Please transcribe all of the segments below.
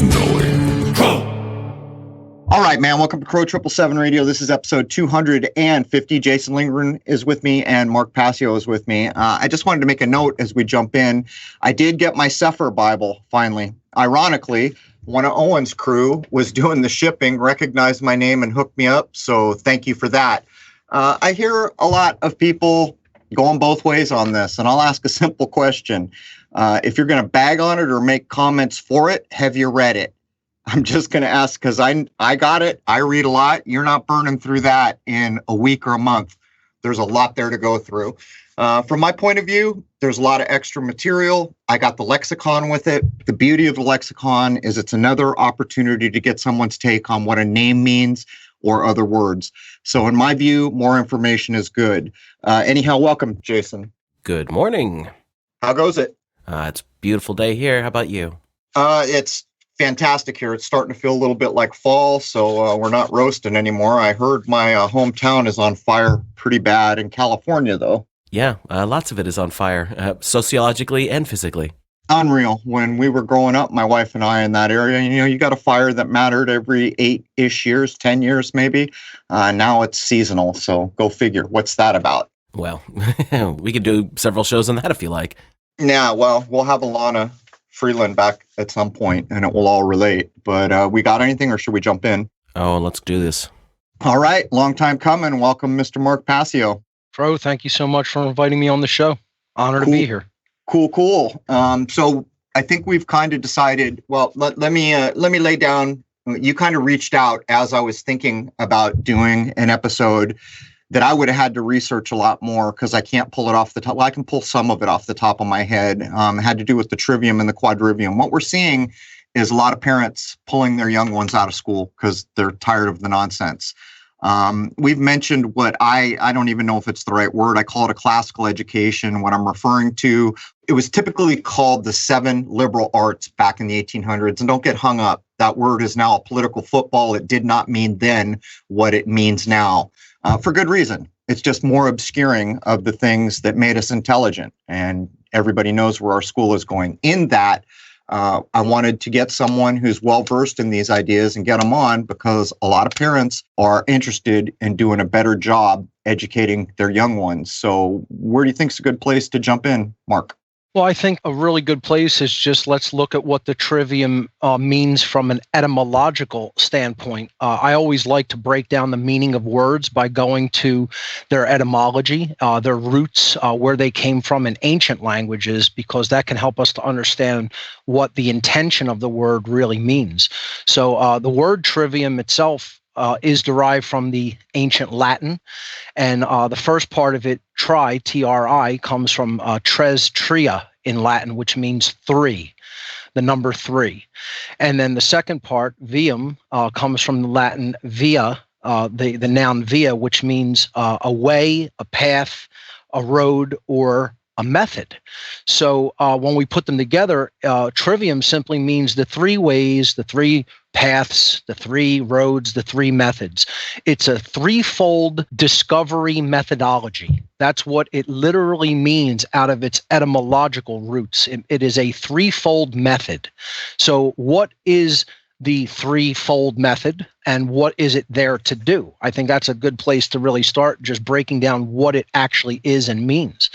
of knowing. All right, man. Welcome to Crrow777 Radio. This is episode 250. Jason Lindgren is with me and Mark Passio is with me. I just wanted to make a note as we jump in. I did get my Sefer Bible finally. Ironically, one of Owen's crew was doing the shipping, recognized my name and hooked me up. So thank you for that. I hear a lot of people going both ways on this, and I'll ask a simple question. If you're going to bag on it or make comments for it, have you read it? I'm just going to ask because I got it. I read a lot. You're not burning through that in a week or a month. There's a lot there to go through. From my point of view, there's a lot of extra material. I got the lexicon with it. The beauty of the lexicon is it's another opportunity to get someone's take on what a name means or other words. So in my view, more information is good. Anyhow, welcome, Jason. Good morning. How goes it? It's a beautiful day here. How about you? It's fantastic here. It's starting to feel a little bit like fall, so we're not roasting anymore. I heard my hometown is on fire pretty bad in California, though. Yeah, lots of it is on fire, sociologically and physically. Unreal. When we were growing up, my wife and I in that area, you got a fire that mattered every 8-ish years, 10 years maybe. Now it's seasonal, so go figure. What's that about? Well, we could do several shows on that if you like. Yeah, well, we'll have Alana Freeland back at some point, and it will all relate. But we got anything, or should we jump in? Oh, let's do this. All right. Long time coming. Welcome, Mr. Mark Passio. Crow, thank you so much for inviting me on the show. Honor to be here. Cool. So I think we've kind of decided, well, let me lay down. You kind of reached out as I was thinking about doing an episode that I would have had to research a lot more because I can't pull it off the top. Well, I can pull some of it off the top of my head. It had to do with the trivium and the quadrivium. What we're seeing is a lot of parents pulling their young ones out of school because they're tired of the nonsense. We've mentioned what I don't even know if it's the right word. I call it a classical education. What I'm referring to, it was typically called the 7 liberal arts back in the 1800s. And don't get hung up. That word is now a political football. It did not mean then what it means now. For good reason. It's just more obscuring of the things that made us intelligent. And everybody knows where our school is going. In that, I wanted to get someone who's well-versed in these ideas and get them on because a lot of parents are interested in doing a better job educating their young ones. So where do you think is a good place to jump in, Mark? Well, I think a really good place is just let's look at what the trivium means from an etymological standpoint. I always like to break down the meaning of words by going to their etymology, their roots, where they came from in ancient languages, because that can help us to understand what the intention of the word really means. So the word trivium itself is derived from the ancient Latin. And the first part of it, tri, T-R-I, comes from tres tria in Latin, which means 3, the number 3. And then the second part, vium, comes from the Latin via, the noun via, which means a way, a path, a road, or a method. So when we put them together, trivium simply means the 3 ways, the 3 paths, the 3 roads, the 3 methods. It's a threefold discovery methodology. That's what it literally means out of its etymological roots. It is a threefold method. So what is the threefold method and what is it there to do? I think that's a good place to really start, just breaking down what it actually is and means.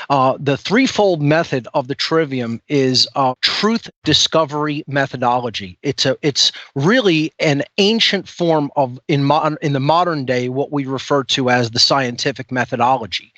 The threefold method of the trivium is truth discovery methodology. It's really an ancient form of, in the modern day, what we refer to as the scientific methodology.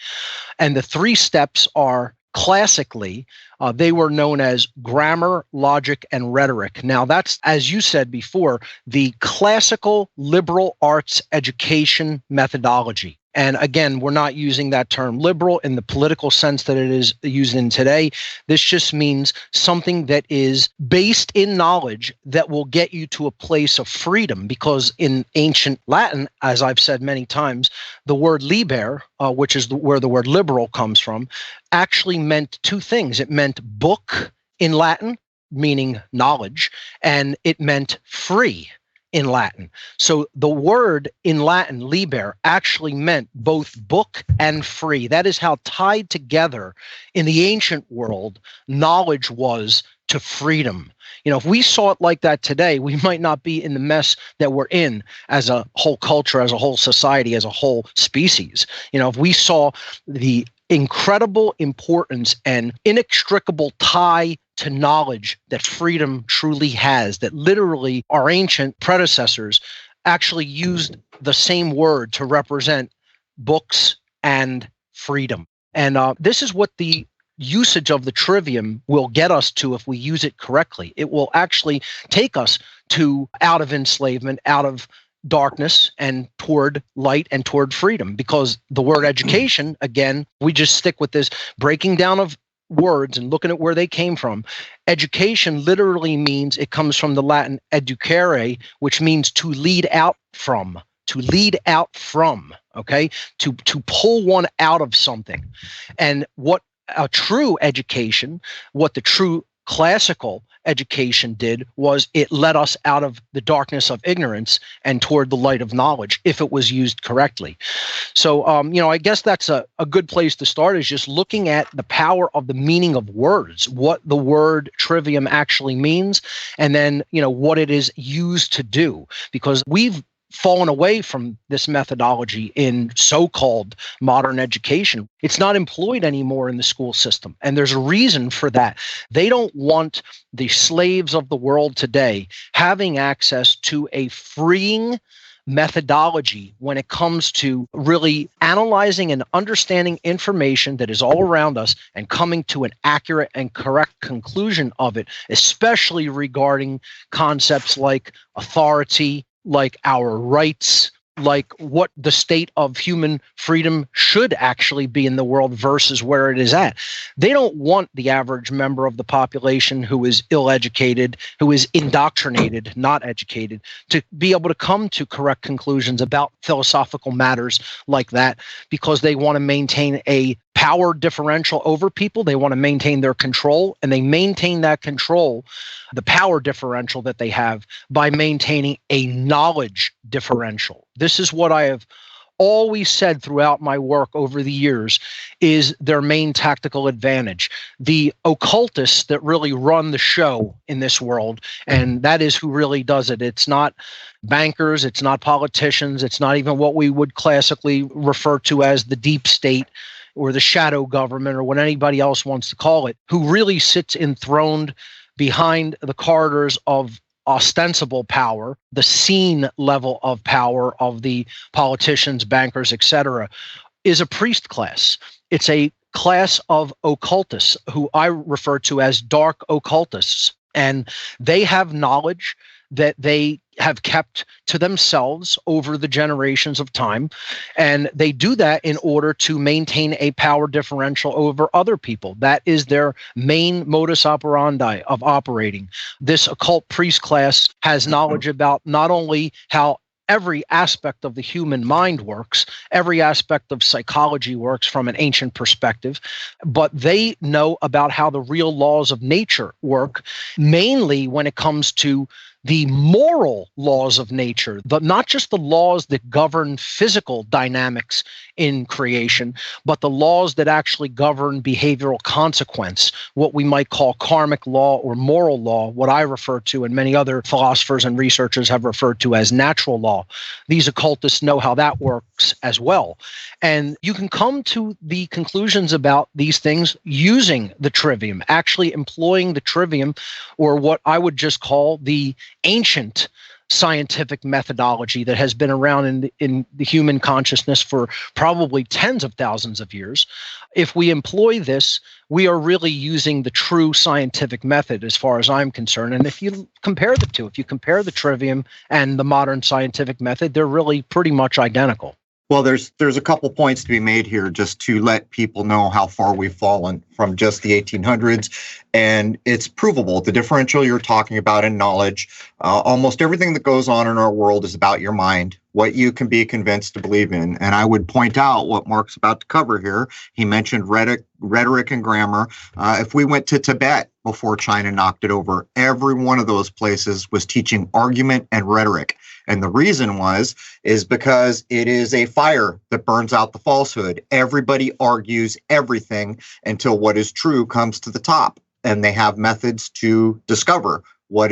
And the 3 steps are, classically, they were known as grammar, logic, and rhetoric. Now, that's, as you said before, the classical liberal arts education methodology. And again, we're not using that term liberal in the political sense that it is used in today. This just means something that is based in knowledge that will get you to a place of freedom. Because in ancient Latin, as I've said many times, the word liber, which is where the word liberal comes from, actually meant 2 things. It meant book in Latin, meaning knowledge, and it meant free in Latin. So the word in Latin, liber, actually meant both book and free. That is how tied together in the ancient world knowledge was to freedom. If we saw it like that today, we might not be in the mess that we're in as a whole culture, as a whole society, as a whole species. If we saw the incredible importance and inextricable tie to knowledge that freedom truly has, that literally our ancient predecessors actually used the same word to represent books and freedom. And this is what the usage of the trivium will get us to if we use it correctly. It will actually take us to out of enslavement, out of darkness, and toward light and toward freedom. Because the word education, again, we just stick with this breaking down of words and looking at where they came from. Education literally means, it comes from the Latin educere, which means to lead out from. To lead out from, okay? To pull one out of something. And what a true education, what the true classical education did was it led us out of the darkness of ignorance and toward the light of knowledge if it was used correctly. So, I guess that's a good place to start, is just looking at the power of the meaning of words, what the word trivium actually means, and then, what it is used to do, because we've fallen away from this methodology in so-called modern education. It's not employed anymore in the school system. And there's a reason for that. They don't want the slaves of the world today having access to a freeing methodology when it comes to really analyzing and understanding information that is all around us and coming to an accurate and correct conclusion of it, especially regarding concepts like authority, like our rights, like what the state of human freedom should actually be in the world versus where it is at. They don't want the average member of the population who is ill-educated, who is indoctrinated, not educated, to be able to come to correct conclusions about philosophical matters like that, because they want to maintain a power differential over people. They want to maintain their control, and they maintain that control, the power differential that they have, by maintaining a knowledge differential. This is what I have always said throughout my work over the years is their main tactical advantage. The occultists that really run the show in this world, and that is who really does it. It's not bankers, it's not politicians, it's not even what we would classically refer to as the deep state or the shadow government, or what anybody else wants to call it, who really sits enthroned behind the corridors of ostensible power, the seen level of power of the politicians, bankers, etc., is a priest class. It's a class of occultists who I refer to as dark occultists. And they have knowledge that they have kept to themselves over the generations of time. And they do that in order to maintain a power differential over other people. That is their main modus operandi of operating. This occult priest class has knowledge about not only how every aspect of the human mind works, every aspect of psychology works from an ancient perspective, but they know about how the real laws of nature work, mainly when it comes to the moral laws of nature, not just the laws that govern physical dynamics in creation, but the laws that actually govern behavioral consequence, what we might call karmic law or moral law, what I refer to and many other philosophers and researchers have referred to as natural law. These occultists know how that works as well. And you can come to the conclusions about these things using the trivium, actually employing the trivium, or what I would just call the ancient scientific methodology that has been around in the human consciousness for probably tens of thousands of years. If we employ this, we are really using the true scientific method as far as I'm concerned. And if you compare the two, if you compare the trivium and the modern scientific method, they're really pretty much identical. Well, there's a couple points to be made here just to let people know how far we've fallen from just the 1800s. And it's provable. The differential you're talking about in knowledge, almost everything that goes on in our world is about your mind. what you can be convinced to believe in. And I would point out what Mark's about to cover here. He mentioned rhetoric and grammar. If we went to Tibet before China knocked it over, every one of those places was teaching argument and rhetoric. And the reason is because it is a fire that burns out the falsehood. Everybody argues everything until what is true comes to the top. And they have methods to discover what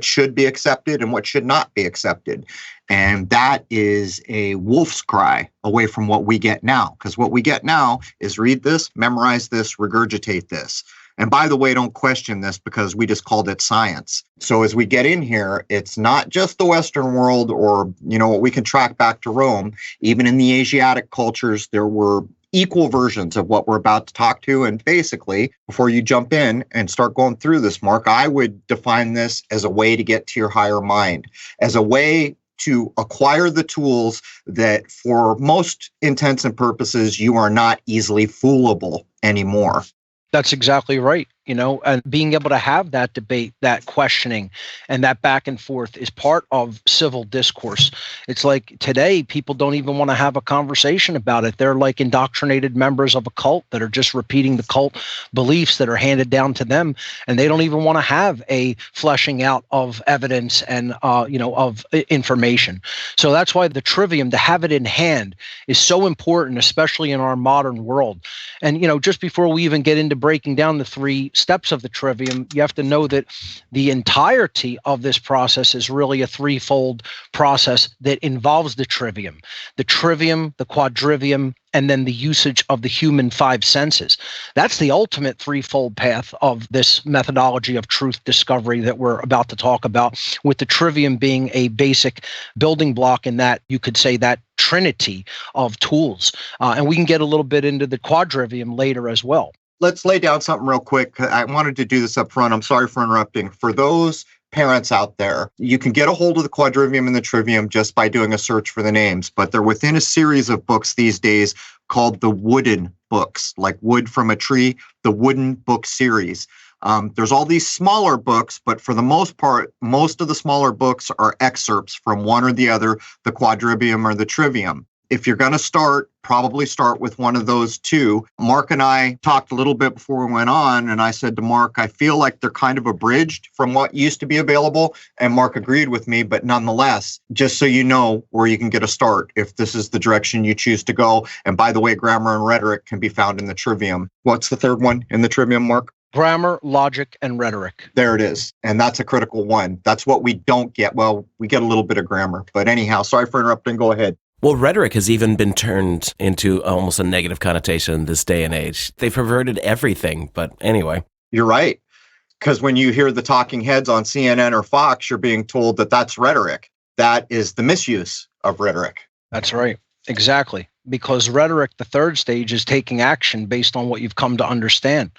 should be accepted and what should not be accepted. And that is a wolf's cry away from what we get now. Because what we get now is read this, memorize this, regurgitate this. And by the way, don't question this because we just called it science. So as we get in here, it's not just the Western world or, what we can track back to Rome. Even in the Asiatic cultures, there were equal versions of what we're about to talk to. And basically, before you jump in and start going through this, Mark, I would define this as a way to get to your higher mind, as a way to acquire the tools that for most intents and purposes, you are not easily foolable anymore. That's exactly right. And being able to have that debate, that questioning, and that back and forth is part of civil discourse. It's like today, people don't even want to have a conversation about it. They're like indoctrinated members of a cult that are just repeating the cult beliefs that are handed down to them. And they don't even want to have a fleshing out of evidence and, of information. So that's why the trivium, to have it in hand, is so important, especially in our modern world. And, just before we even get into breaking down the three steps of the trivium, you have to know that the entirety of this process is really a threefold process that involves the trivium, the quadrivium, and then the usage of the human five senses. That's the ultimate threefold path of this methodology of truth discovery that we're about to talk about, with the trivium being a basic building block in that, you could say, that trinity of tools. And we can get a little bit into the quadrivium later as well. Let's lay down something real quick. I wanted to do this up front. I'm sorry for interrupting. For those parents out there, you can get a hold of the quadrivium and the trivium just by doing a search for the names, but they're within a series of books these days called the wooden books, like wood from a tree, the wooden book series. There's all these smaller books, but for the most part, most of the smaller books are excerpts from one or the other, the quadrivium or the trivium. If you're going to start, probably start with one of those two. Mark and I talked a little bit before we went on, and I said to Mark, I feel like they're kind of abridged from what used to be available. And Mark agreed with me, but nonetheless, just so you know where you can get a start if this is the direction you choose to go. And by the way, grammar and rhetoric can be found in the trivium. What's the third one in the trivium, Mark? Grammar, logic, and rhetoric. There it is. And that's a critical one. That's what we don't get. Well, we get a little bit of grammar. But anyhow, sorry for interrupting. Go ahead. Well, rhetoric has even been turned into almost a negative connotation in this day and age. They've perverted everything, but anyway. You're right. Because when you hear the talking heads on CNN or Fox, you're being told that that's rhetoric. That is the misuse of rhetoric. That's right. Exactly. Because rhetoric, the third stage, is taking action based on what you've come to understand.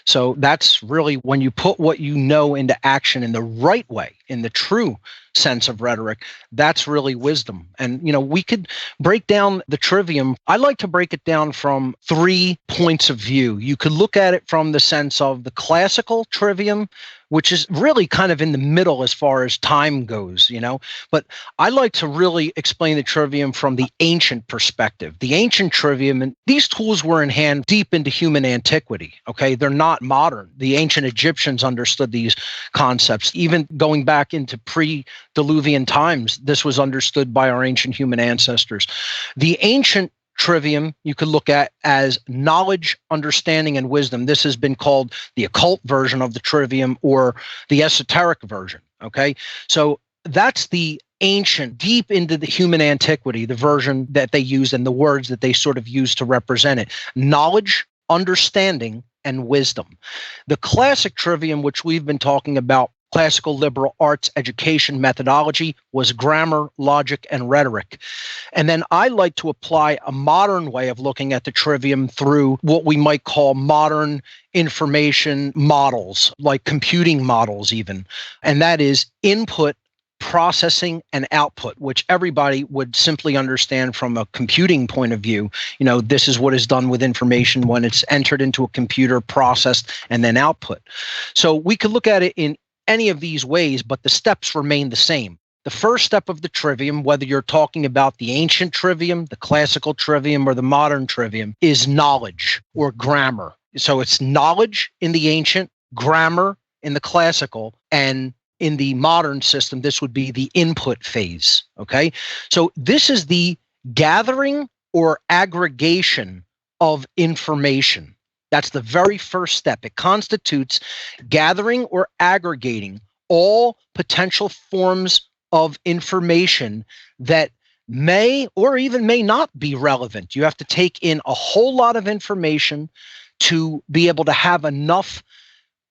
So that's really when you put what you know into action in the right way, in the true sense of rhetoric, that's really wisdom. And, we could break down the trivium. I like to break it down from 3 points of view. You could look at it from the sense of the classical trivium, which is really kind of in the middle as far as time goes, But I like to really explain the trivium from the ancient perspective. The ancient trivium, and these tools were in hand deep into human antiquity, okay? They're not modern. The ancient Egyptians understood these concepts. Even going back into pre-Diluvian times, this was understood by our ancient human ancestors. The ancient trivium you could look at as knowledge, understanding, and wisdom. This has been called the occult version of the trivium or the esoteric version, okay? So that's the ancient, deep into the human antiquity, the version that they used and the words that they sort of used to represent it. Knowledge, understanding, and wisdom. The classic trivium, which we've been talking about, classical liberal arts education methodology, was grammar, logic, and rhetoric. And then I like to apply a modern way of looking at the trivium through what we might call modern information models, like computing models even. And that is input, processing, and output, which everybody would simply understand from a computing point of view. This is what is done with information when it's entered into a computer, processed, and then output. So we could look at it in any of these ways, but the steps remain the same. The first step of the trivium, whether you're talking about the ancient trivium, the classical trivium, or the modern trivium, is knowledge or grammar. So it's knowledge in the ancient, grammar in the classical, and in the modern system, this would be the input phase. Okay. So this is the gathering or aggregation of information. That's the very first step. It constitutes gathering or aggregating all potential forms of information that may or even may not be relevant. You have to take in a whole lot of information to be able to have enough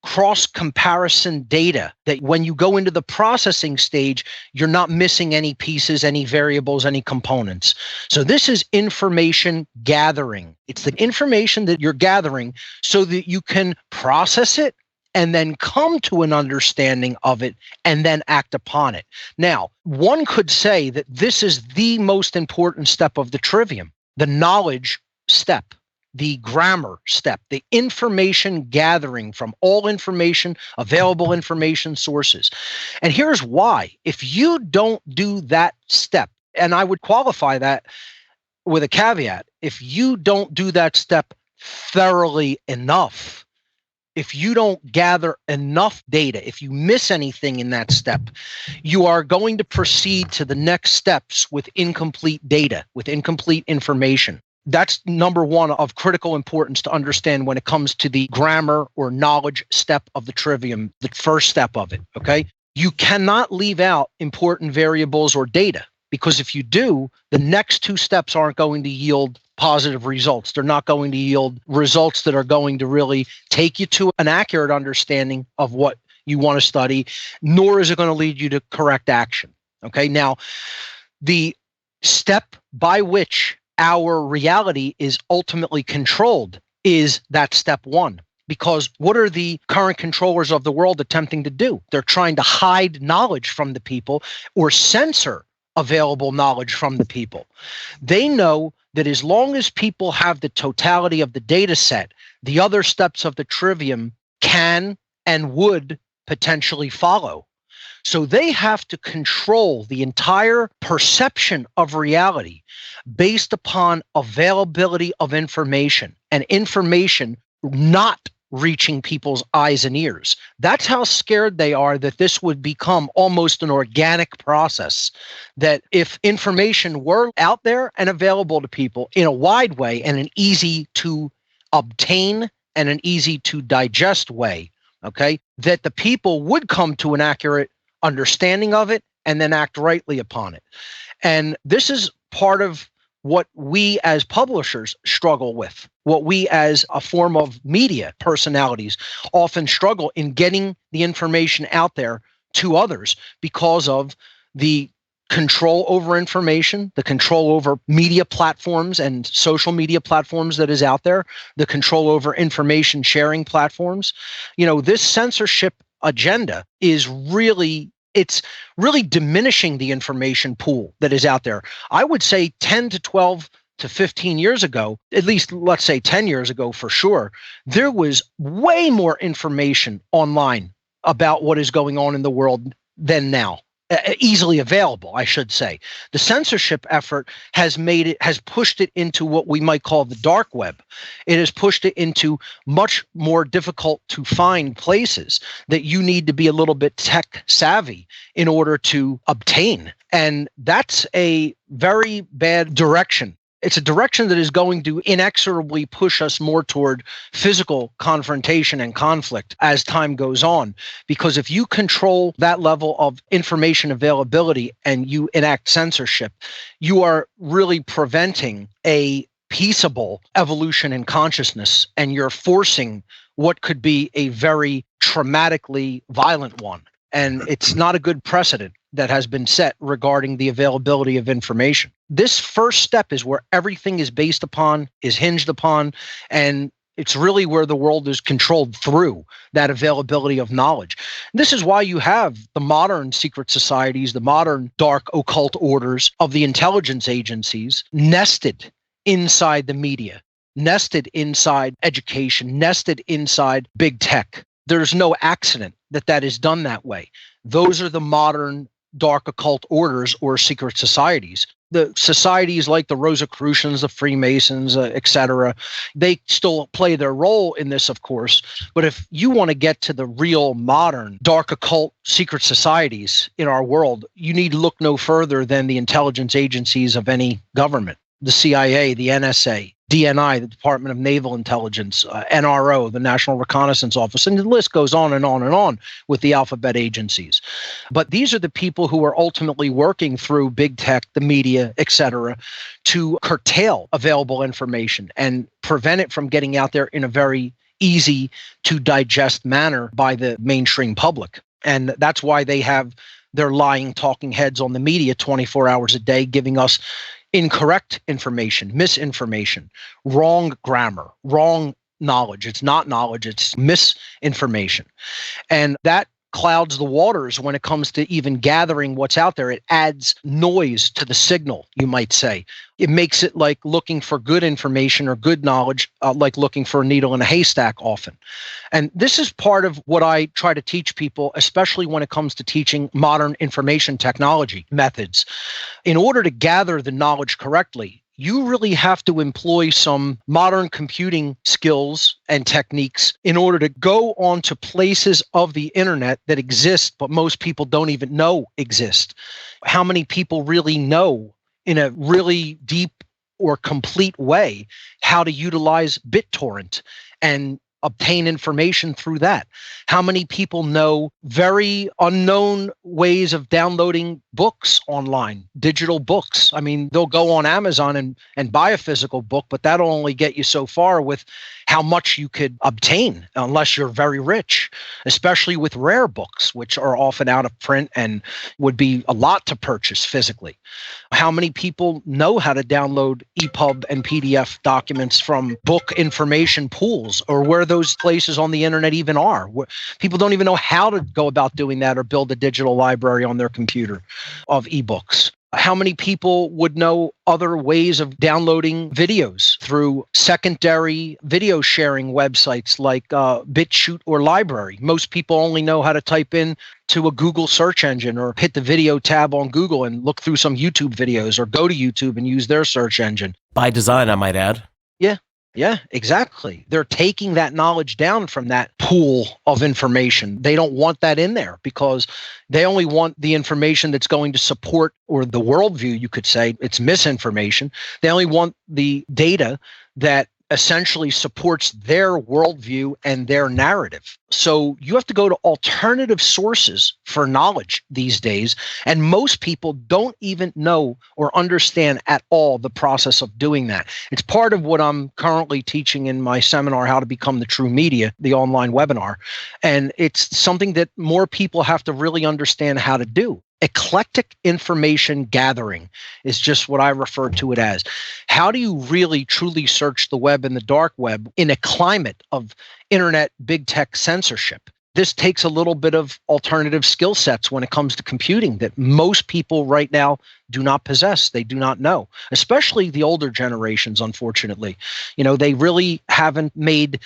cross-comparison data that when you go into the processing stage, you're not missing any pieces, any variables, any components. So this is information gathering. It's the information that you're gathering so that you can process it and then come to an understanding of it and then act upon it. Now, one could say that this is the most important step of the trivium, the knowledge step, the grammar step, the information gathering from all information, available information sources. And here's why. If you don't do that step, and I would qualify that with a caveat, if you don't do that step thoroughly enough, if you don't gather enough data, if you miss anything in that step, you are going to proceed to the next steps with incomplete data, with incomplete information. That's number one of critical importance to understand when it comes to the grammar or knowledge step of the trivium, the first step of it, okay? You cannot leave out important variables or data, because if you do, the next two steps aren't going to yield positive results. They're not going to yield results that are going to really take you to an accurate understanding of what you want to study, nor is it going to lead you to correct action. Okay, now the step by which our reality is ultimately controlled is that step one. Because what are the current controllers of the world attempting to do? They're trying to hide knowledge from the people or censor available knowledge from the people. They know that as long as people have the totality of the data set, the other steps of the trivium can and would potentially follow. So they have to control the entire perception of reality based upon availability of information and information not reaching people's eyes and ears. That's how scared they are that this would become almost an organic process, that if information were out there and available to people in a wide way and an easy to obtain and an easy to digest way, okay, that the people would come to an accurate understanding of it and then act rightly upon it. And this is part of what we as publishers struggle with, what we as a form of media personalities often struggle in getting the information out there to others because of the control over information, the control over media platforms and social media platforms that is out there, the control over information sharing platforms. You know, this censorship agenda is really diminishing the information pool that is out there. I would say 10 to 12 to 15 years ago, at least let's say 10 years ago for sure, there was way more information online about what is going on in the world than now. Easily available, I should say. The censorship effort has pushed it into what we might call the dark web. It has pushed it into much more difficult to find places that you need to be a little bit tech savvy in order to obtain. And that's a very bad direction. It's a direction that is going to inexorably push us more toward physical confrontation and conflict as time goes on. Because if you control that level of information availability and you enact censorship, you are really preventing a peaceable evolution in consciousness, and you're forcing what could be a very traumatically violent one. And it's not a good precedent that has been set regarding the availability of information. This first step is where everything is based upon, is hinged upon, and it's really where the world is controlled through that availability of knowledge. This is why you have the modern secret societies, the modern dark occult orders of the intelligence agencies nested inside the media, nested inside education, nested inside big tech. There's no accident that that is done that way. Those are the modern dark occult orders or secret societies. The societies like the Rosicrucians, the Freemasons, etc., they still play their role in this, of course. But if you want to get to the real modern dark occult secret societies in our world, you need to look no further than the intelligence agencies of any government. The CIA, the NSA, DNI, the Department of Naval Intelligence, NRO, the National Reconnaissance Office, and the list goes on and on and on with the alphabet agencies. But these are the people who are ultimately working through big tech, the media, et cetera, to curtail available information and prevent it from getting out there in a very easy to digest manner by the mainstream public. And that's why they have their lying talking heads on the media 24 hours a day giving us incorrect information, misinformation, wrong grammar, wrong knowledge. It's not knowledge, it's misinformation. And that clouds the waters when it comes to even gathering what's out there. It adds noise to the signal, you might say. It makes it like looking for good information or good knowledge, like looking for a needle in a haystack often. And this is part of what I try to teach people, especially when it comes to teaching modern information technology methods. In order to gather the knowledge correctly, you really have to employ some modern computing skills and techniques in order to go onto places of the internet that exist, but most people don't even know exist. How many people really know in a really deep or complete way how to utilize BitTorrent and obtain information through that? How many people know very unknown ways of downloading books online, digital books? I mean, they'll go on Amazon and buy a physical book, but that'll only get you so far with how much you could obtain unless you're very rich, especially with rare books, which are often out of print and would be a lot to purchase physically. How many people know how to download EPUB and PDF documents from book information pools, or where those places on the internet even are? People don't even know how to go about doing that or build a digital library on their computer of ebooks. How many people would know other ways of downloading videos through secondary video sharing websites like BitChute or Library? Most people only know how to type in to a Google search engine or hit the video tab on Google and look through some YouTube videos, or go to YouTube and use their search engine. By design, I might add. Yeah, exactly. They're taking that knowledge down from that pool of information. They don't want that in there because they only want the information that's going to support, or the worldview, you could say. It's misinformation. They only want the data that essentially supports their worldview and their narrative. So you have to go to alternative sources for knowledge these days. And most people don't even know or understand at all the process of doing that. It's part of what I'm currently teaching in my seminar, How to Become the True Media, the online webinar. And it's something that more people have to really understand how to do. Eclectic information gathering is just what I refer to it as. How do you really truly search the web and the dark web in a climate of internet big tech censorship? This takes a little bit of alternative skill sets when it comes to computing that most people right now do not possess. They do not know, especially the older generations, unfortunately. They really haven't made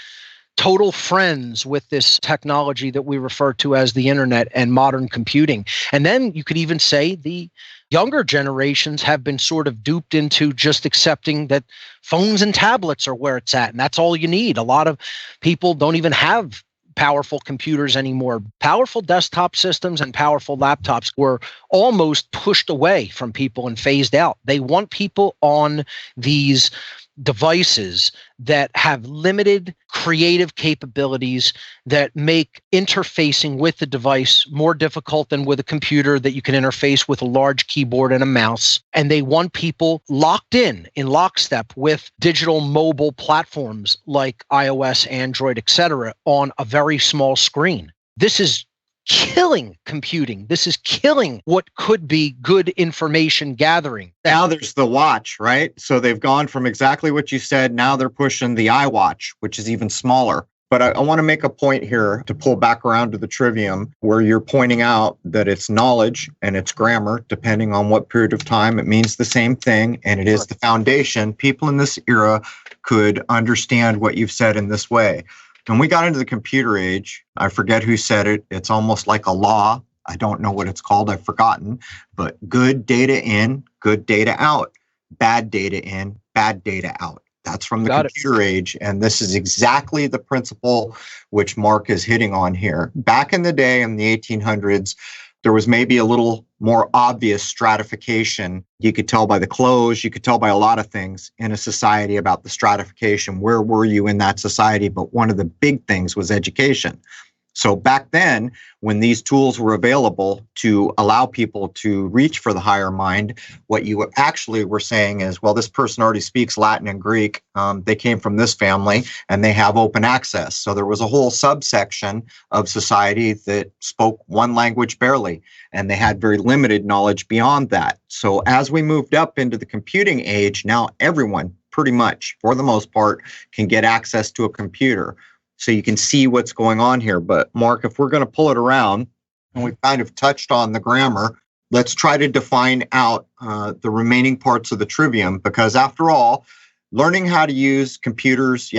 total friends with this technology that we refer to as the internet and modern computing. And then you could even say the younger generations have been sort of duped into just accepting that phones and tablets are where it's at, and that's all you need. A lot of people don't even have powerful computers anymore. Powerful desktop systems and powerful laptops were almost pushed away from people and phased out. They want people on these devices that have limited creative capabilities that make interfacing with the device more difficult than with a computer that you can interface with a large keyboard and a mouse. And they want people locked in lockstep with digital mobile platforms like iOS, Android, etc., on a very small screen. This is killing computing. This is killing what could be good information gathering. Now there's the watch, right? So they've gone from exactly what you said. Now they're pushing the iWatch, which is even smaller. But I want to make a point here to pull back around to the trivium, where you're pointing out that it's knowledge and it's grammar, depending on what period of time, it means the same thing. And it is the foundation. People in this era could understand what you've said in this way. When we got into the computer age, I forget who said it, it's almost like a law. I don't know what it's called. I've forgotten. But good data in, good data out. Bad data in, bad data out. That's from the computer age. And this is exactly the principle which Mark is hitting on here. Back in the day, in the 1800s, there was maybe a little more obvious stratification. You could tell by the clothes, you could tell by a lot of things in a society about the stratification. Where were you in that society? But one of the big things was education. So back then, when these tools were available to allow people to reach for the higher mind, what you actually were saying is, well, this person already speaks Latin and Greek. They came from this family and they have open access. So there was a whole subsection of society that spoke one language barely, and they had very limited knowledge beyond that. So as we moved up into the computing age, now everyone pretty much, for the most part, can get access to a computer. So you can see what's going on here. But Mark, if we're going to pull it around, and we've kind of touched on the grammar, let's try to define out the remaining parts of the trivium, because after all, learning how to use computers,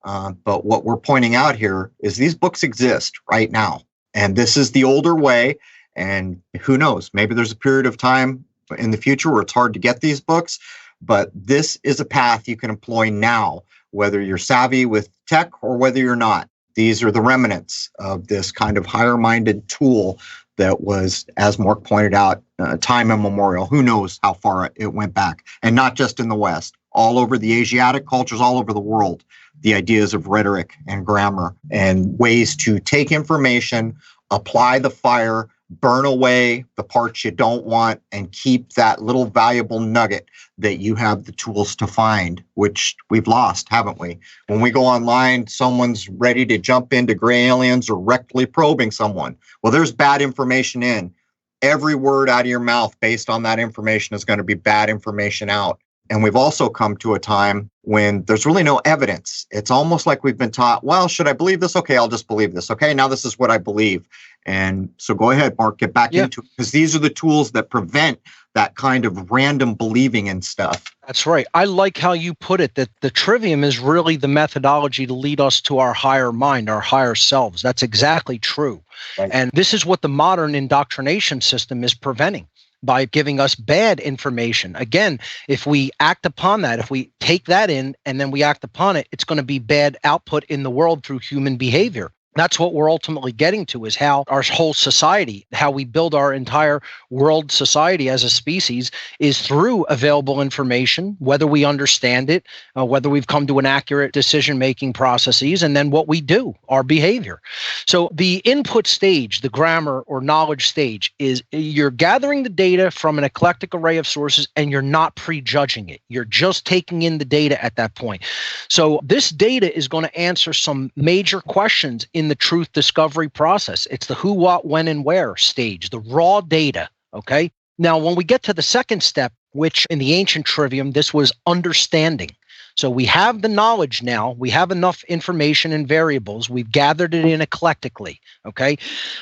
but what we're pointing out here is these books exist right now. And this is the older way. And who knows, maybe there's a period of time in the future where it's hard to get these books, but this is a path you can employ now, whether you're savvy with tech or whether you're not. These are the remnants of this kind of higher-minded tool that was, as Mark pointed out, time immemorial. Who knows how far it went back? And not just in the West, all over the Asiatic cultures, all over the world, the ideas of rhetoric and grammar and ways to take information, apply the fire, burn away the parts you don't want, and keep that little valuable nugget that you have the tools to find, which we've lost, haven't we? When we go online, someone's ready to jump into gray aliens or rectally probing someone. Well, there's bad information in. Every word out of your mouth based on that information is going to be bad information out. And we've also come to a time when there's really no evidence. It's almost like we've been taught, well, should I believe this? Okay, I'll just believe this. Okay, now this is what I believe. And so go ahead, Mark, get back into it, because these are the tools that prevent that kind of random believing in stuff. That's right. I like how you put it, that the trivium is really the methodology to lead us to our higher mind, our higher selves. That's exactly true. Right. And this is what the modern indoctrination system is preventing, by giving us bad information. Again, if we act upon that, if we take that in and then we act upon it, it's going to be bad output in the world through human behavior. That's what we're ultimately getting to, is how our whole society, how we build our entire world society as a species, is through available information, whether we understand it, whether we've come to an accurate decision-making processes, and then what we do, our behavior. So the input stage, the grammar or knowledge stage, is you're gathering the data from an eclectic array of sources and you're not prejudging it. You're just taking in the data at that point. So this data is going to answer some major questions in the truth discovery process. It's the who, what, when, and where stage, the raw data, okay? Now, when we get to the second step, which in the ancient trivium, this was understanding. So we have the knowledge now. We have enough information and variables. We've gathered it in eclectically, okay?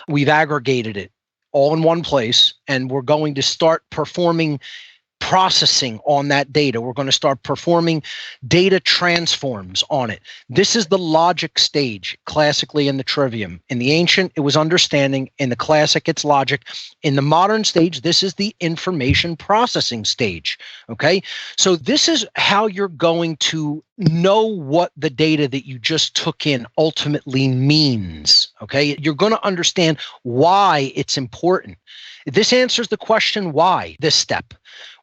We've aggregated it all in one place, and we're going to start performing processing on that data. We're going to start performing data transforms on it. This is the logic stage, classically in the trivium. In the ancient, it was understanding. In the classic, it's logic. In the modern stage, this is the information processing stage. Okay? So this is how you're going to know what the data that you just took in ultimately means. Okay? You're going to understand why it's important. This answers the question, why, this step.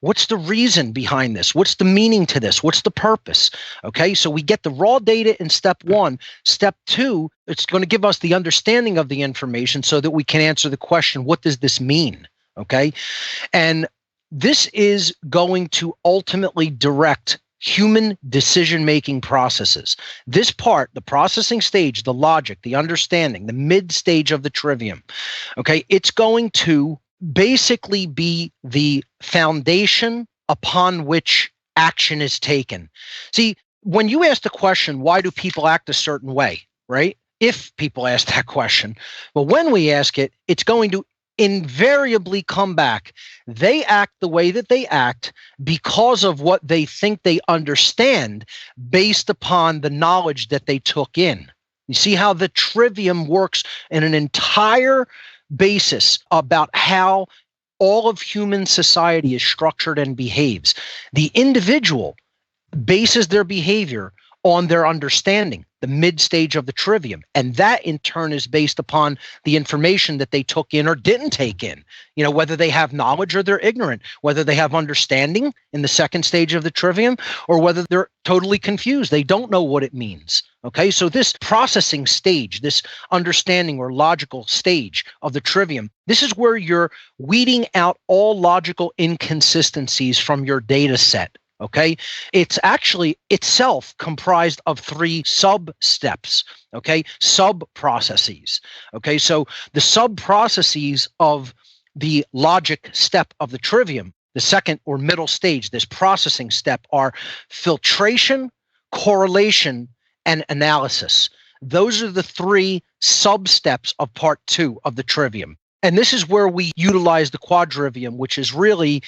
What's the reason behind this? What's the meaning to this? What's the purpose? Okay, so we get the raw data in step one. Step two, it's going to give us the understanding of the information so that we can answer the question, what does this mean? Okay, and this is going to ultimately direct human decision-making processes. This part, the processing stage, the logic, the understanding, the mid stage of the trivium, okay, it's going to basically be the foundation upon which action is taken. See, when you ask the question, why do people act a certain way, right? If people ask that question, but when we ask it, it's going to invariably come back. They act the way that they act because of what they think they understand based upon the knowledge that they took in. You see how the trivium works in an entire basis about how all of human society is structured and behaves. The individual bases their behavior on their understanding, the mid stage of the trivium. And that in turn is based upon the information that they took in or didn't take in. Whether they have knowledge or they're ignorant, whether they have understanding in the second stage of the trivium, or whether they're totally confused. They don't know what it means. Okay, so this processing stage, this understanding or logical stage of the trivium, this is where you're weeding out all logical inconsistencies from your data set. Okay, it's actually itself comprised of 3 sub-steps, okay, sub-processes. Okay, so the sub-processes of the logic step of the trivium, the second or middle stage, this processing step, are filtration, correlation, and analysis. Those are the 3 sub-steps of part 2 of the trivium. And this is where we utilize the quadrivium, which is really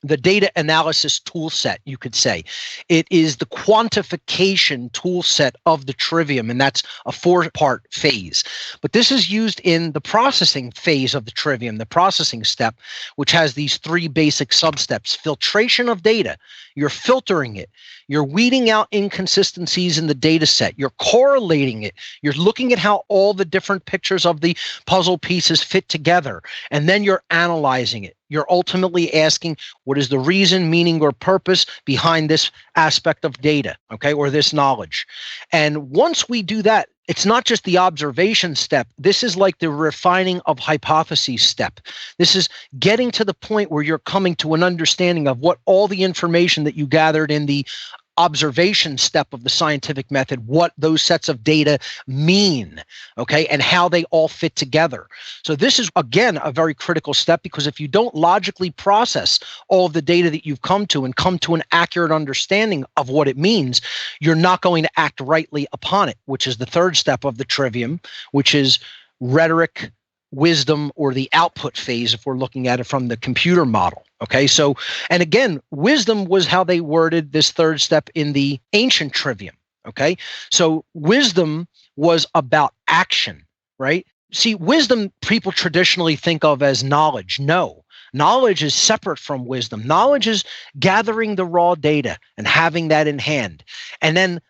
the data analysis tool set, you could say. It is the quantification tool set of the trivium, and that's a 4-part phase. But this is used in the processing phase of the trivium, the processing step, which has these 3 basic sub-steps. Filtration of data. You're filtering it. You're weeding out inconsistencies in the data set. You're correlating it. You're looking at how all the different pictures of the puzzle pieces fit together. And then you're analyzing it. You're ultimately asking, what is the reason, meaning, or purpose behind this aspect of data, okay, or this knowledge? And once we do that, it's not just the observation step. This is like the refining of hypotheses step. This is getting to the point where you're coming to an understanding of what all the information that you gathered in the observation step of the scientific method, what those sets of data mean, okay, and how they all fit together. So this is, again, a very critical step, because if you don't logically process all of the data that you've come to and come to an accurate understanding of what it means, you're not going to act rightly upon it, which is the 3rd step of the trivium, which is rhetoric, wisdom, or the output phase, if we're looking at it from the computer model. Okay, so, and again, wisdom was how they worded this 3rd step in the ancient trivium. Okay, so wisdom was about action, right? See, wisdom people traditionally think of as knowledge. No, knowledge is separate from wisdom. Knowledge is gathering the raw data and having that in hand. And then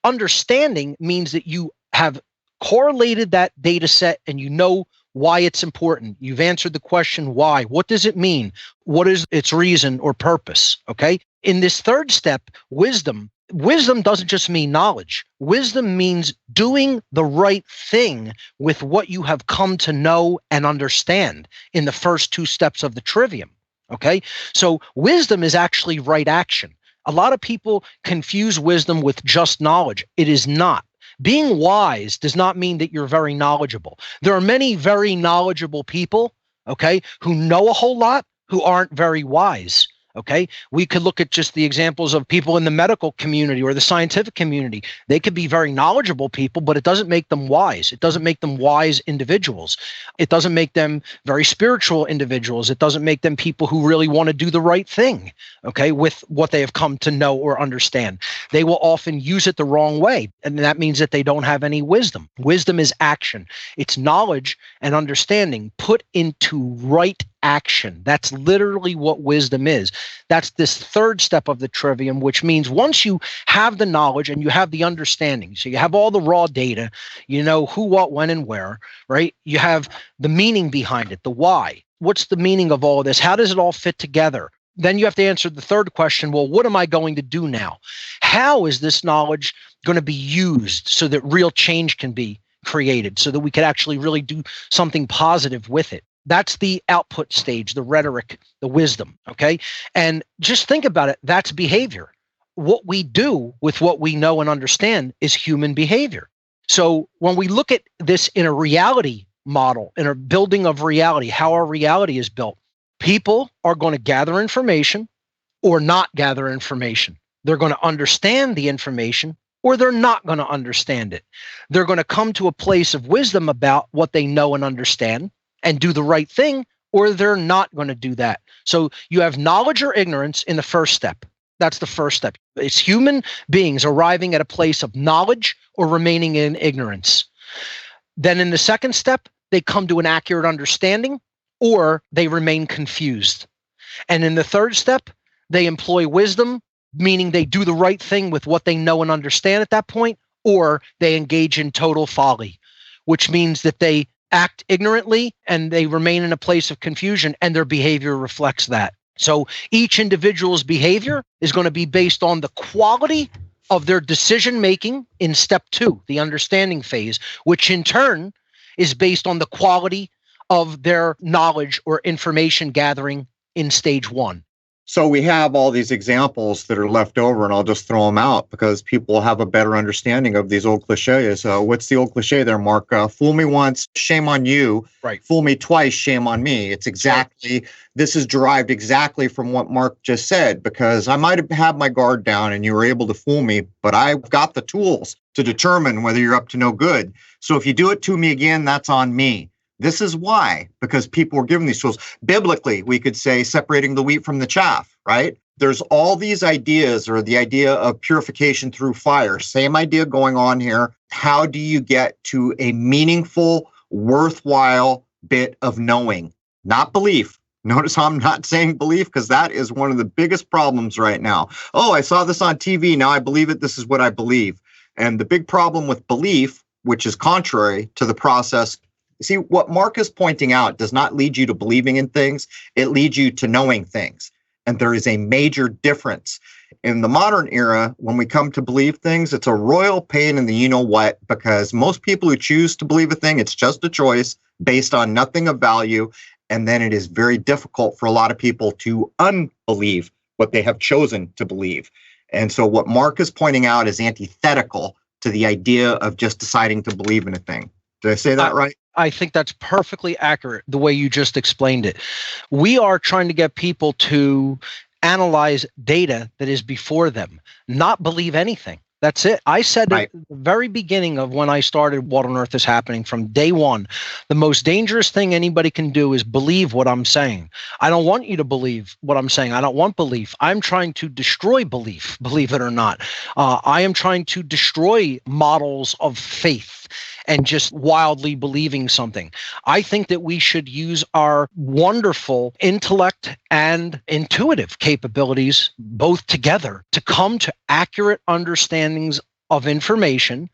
understanding means that you have correlated that data set and you know why it's important. You've answered the question, why? What does it mean? What is its reason or purpose? Okay. In this 3rd step, wisdom doesn't just mean knowledge. Wisdom means doing the right thing with what you have come to know and understand in the first 2 steps of the trivium. Okay. So wisdom is actually right action. A lot of people confuse wisdom with just knowledge. It is not. Being wise does not mean that you're very knowledgeable. There are many very knowledgeable people, okay, who know a whole lot, who aren't very wise. Okay, we could look at just the examples of people in the medical community or the scientific community. They could be very knowledgeable people, but it doesn't make them wise. It doesn't make them wise individuals. It doesn't make them very spiritual individuals. It doesn't make them people who really want to do the right thing, okay, with what they have come to know or understand. They will often use it the wrong way, and that means that they don't have any wisdom. Wisdom is action. It's knowledge and understanding put into right action. That's literally what wisdom is. That's this 3rd step of the trivium, which means once you have the knowledge and you have the understanding, so you have all the raw data, you know who, what, when, and where, right? You have the meaning behind it, the why. What's the meaning of all of this? How does it all fit together? Then you have to answer the 3rd question, well, what am I going to do now? How is this knowledge going to be used so that real change can be created, so that we could actually really do something positive with it? That's the output stage, the rhetoric, the wisdom, okay? And just think about it. That's behavior. What we do with what we know and understand is human behavior. So when we look at this in a reality model, in a building of reality, how our reality is built, people are going to gather information or not gather information. They're going to understand the information or they're not going to understand it. They're going to come to a place of wisdom about what they know and understand and do the right thing, or they're not going to do that. So you have knowledge or ignorance in the 1st step. That's the 1st step. It's human beings arriving at a place of knowledge or remaining in ignorance. Then in the 2nd step, they come to an accurate understanding, or they remain confused. And in the third step, they employ wisdom, meaning they do the right thing with what they know and understand at that point, or they engage in total folly, which means that they act ignorantly and they remain in a place of confusion, and their behavior reflects that. So each individual's behavior is going to be based on the quality of their decision making in step 2, the understanding phase, which in turn is based on the quality of their knowledge or information gathering in stage 1. So we have all these examples that are left over, and I'll just throw them out because people have a better understanding of these old cliches. What's the old cliche there, Mark? Fool me once, shame on you. Right. Fool me twice, shame on me. It's exactly, this is derived exactly from what Mark just said, because I might have had my guard down and you were able to fool me, but I've got the tools to determine whether you're up to no good. So if you do it to me again, that's on me. This is why, because people were given these tools. Biblically, we could say separating the wheat from the chaff, right? There's all these ideas, or the idea of purification through fire. Same idea going on here. How do you get to a meaningful, worthwhile bit of knowing? Not belief. Notice how I'm not saying belief, because that is one of the biggest problems right now. Oh, I saw this on TV. Now I believe it. This is what I believe. And the big problem with belief, which is contrary to the process. See, what Mark is pointing out does not lead you to believing in things. It leads you to knowing things. And there is a major difference. In the modern era, when we come to believe things, it's a royal pain in the you-know-what, because most people who choose to believe a thing, it's just a choice based on nothing of value. And then it is very difficult for a lot of people to unbelieve what they have chosen to believe. And so what Mark is pointing out is antithetical to the idea of just deciding to believe in a thing. Did I say that right? I think that's perfectly accurate, the way you just explained it. We are trying to get people to analyze data that is before them, not believe anything. That's it. I said at the very beginning of when I started What on Earth is Happening, from day one, the most dangerous thing anybody can do is believe what I'm saying. I don't want you to believe what I'm saying. I don't want belief. I'm trying to destroy belief, believe it or not. I am trying to destroy models of faith and just wildly believing something. I think that we should use our wonderful intellect and intuitive capabilities both together to come to accurate understandings of information,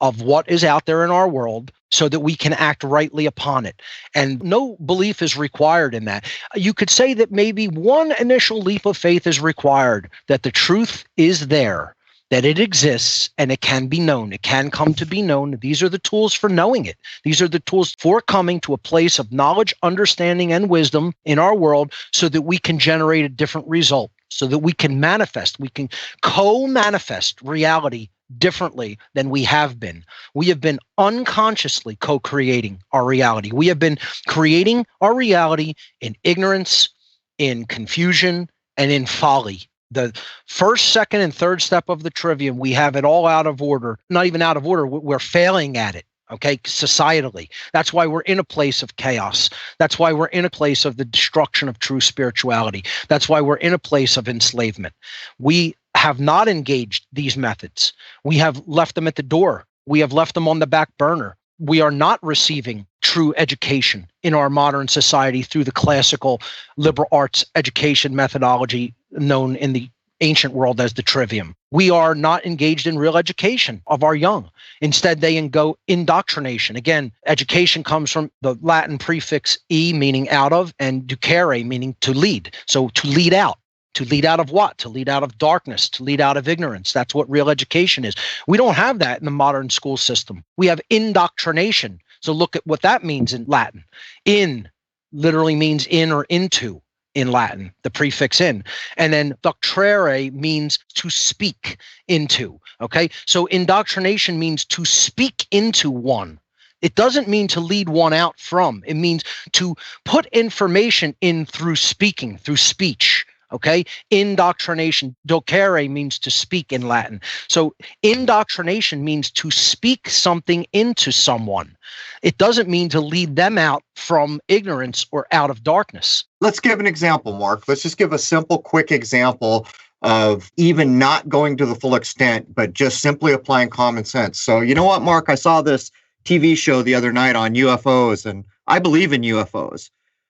of what is out there in our world, so that we can act rightly upon it. And no belief is required in that. You could say that maybe one initial leap of faith is required, that the truth is there, that it exists, and it can be known. It can come to be known. These are the tools for knowing it. These are the tools for coming to a place of knowledge, understanding, and wisdom in our world, so that we can generate a different result, so that we can manifest, we can co-manifest reality differently than we have been. We have been unconsciously co-creating our reality. We have been creating our reality in ignorance, in confusion, and in folly. The first, second, and third step of the trivium, we have it all out of order. Not even out of order, we're failing at it, okay, societally. That's why we're in a place of chaos. That's why we're in a place of the destruction of true spirituality. That's why we're in a place of enslavement. We have not engaged these methods. We have left them at the door. We have left them on the back burner. We are not receiving true education in our modern society through the classical liberal arts education methodology known in the ancient world as the trivium. We are not engaged in real education of our young. Instead, they go indoctrination. Again, education comes from the Latin prefix e, meaning out of, and ducere, meaning to lead. So to lead out. To lead out of what? To lead out of darkness, to lead out of ignorance. That's what real education is. We don't have that in the modern school system. We have indoctrination. So look at what that means in Latin. In literally means in or into in Latin, the prefix in. And then doctrere means to speak into. Okay? So indoctrination means to speak into one. It doesn't mean to lead one out from. It means to put information in through speaking, through speech. Okay, indoctrination, docere means to speak in Latin. So indoctrination means to speak something into someone. It doesn't mean to lead them out from ignorance or out of darkness. Let's give an example, Mark. Let's just give a simple, quick example of even not going to the full extent, but just simply applying common sense. So you know what, Mark? I saw this TV show the other night on UFOs, and I believe in UFOs.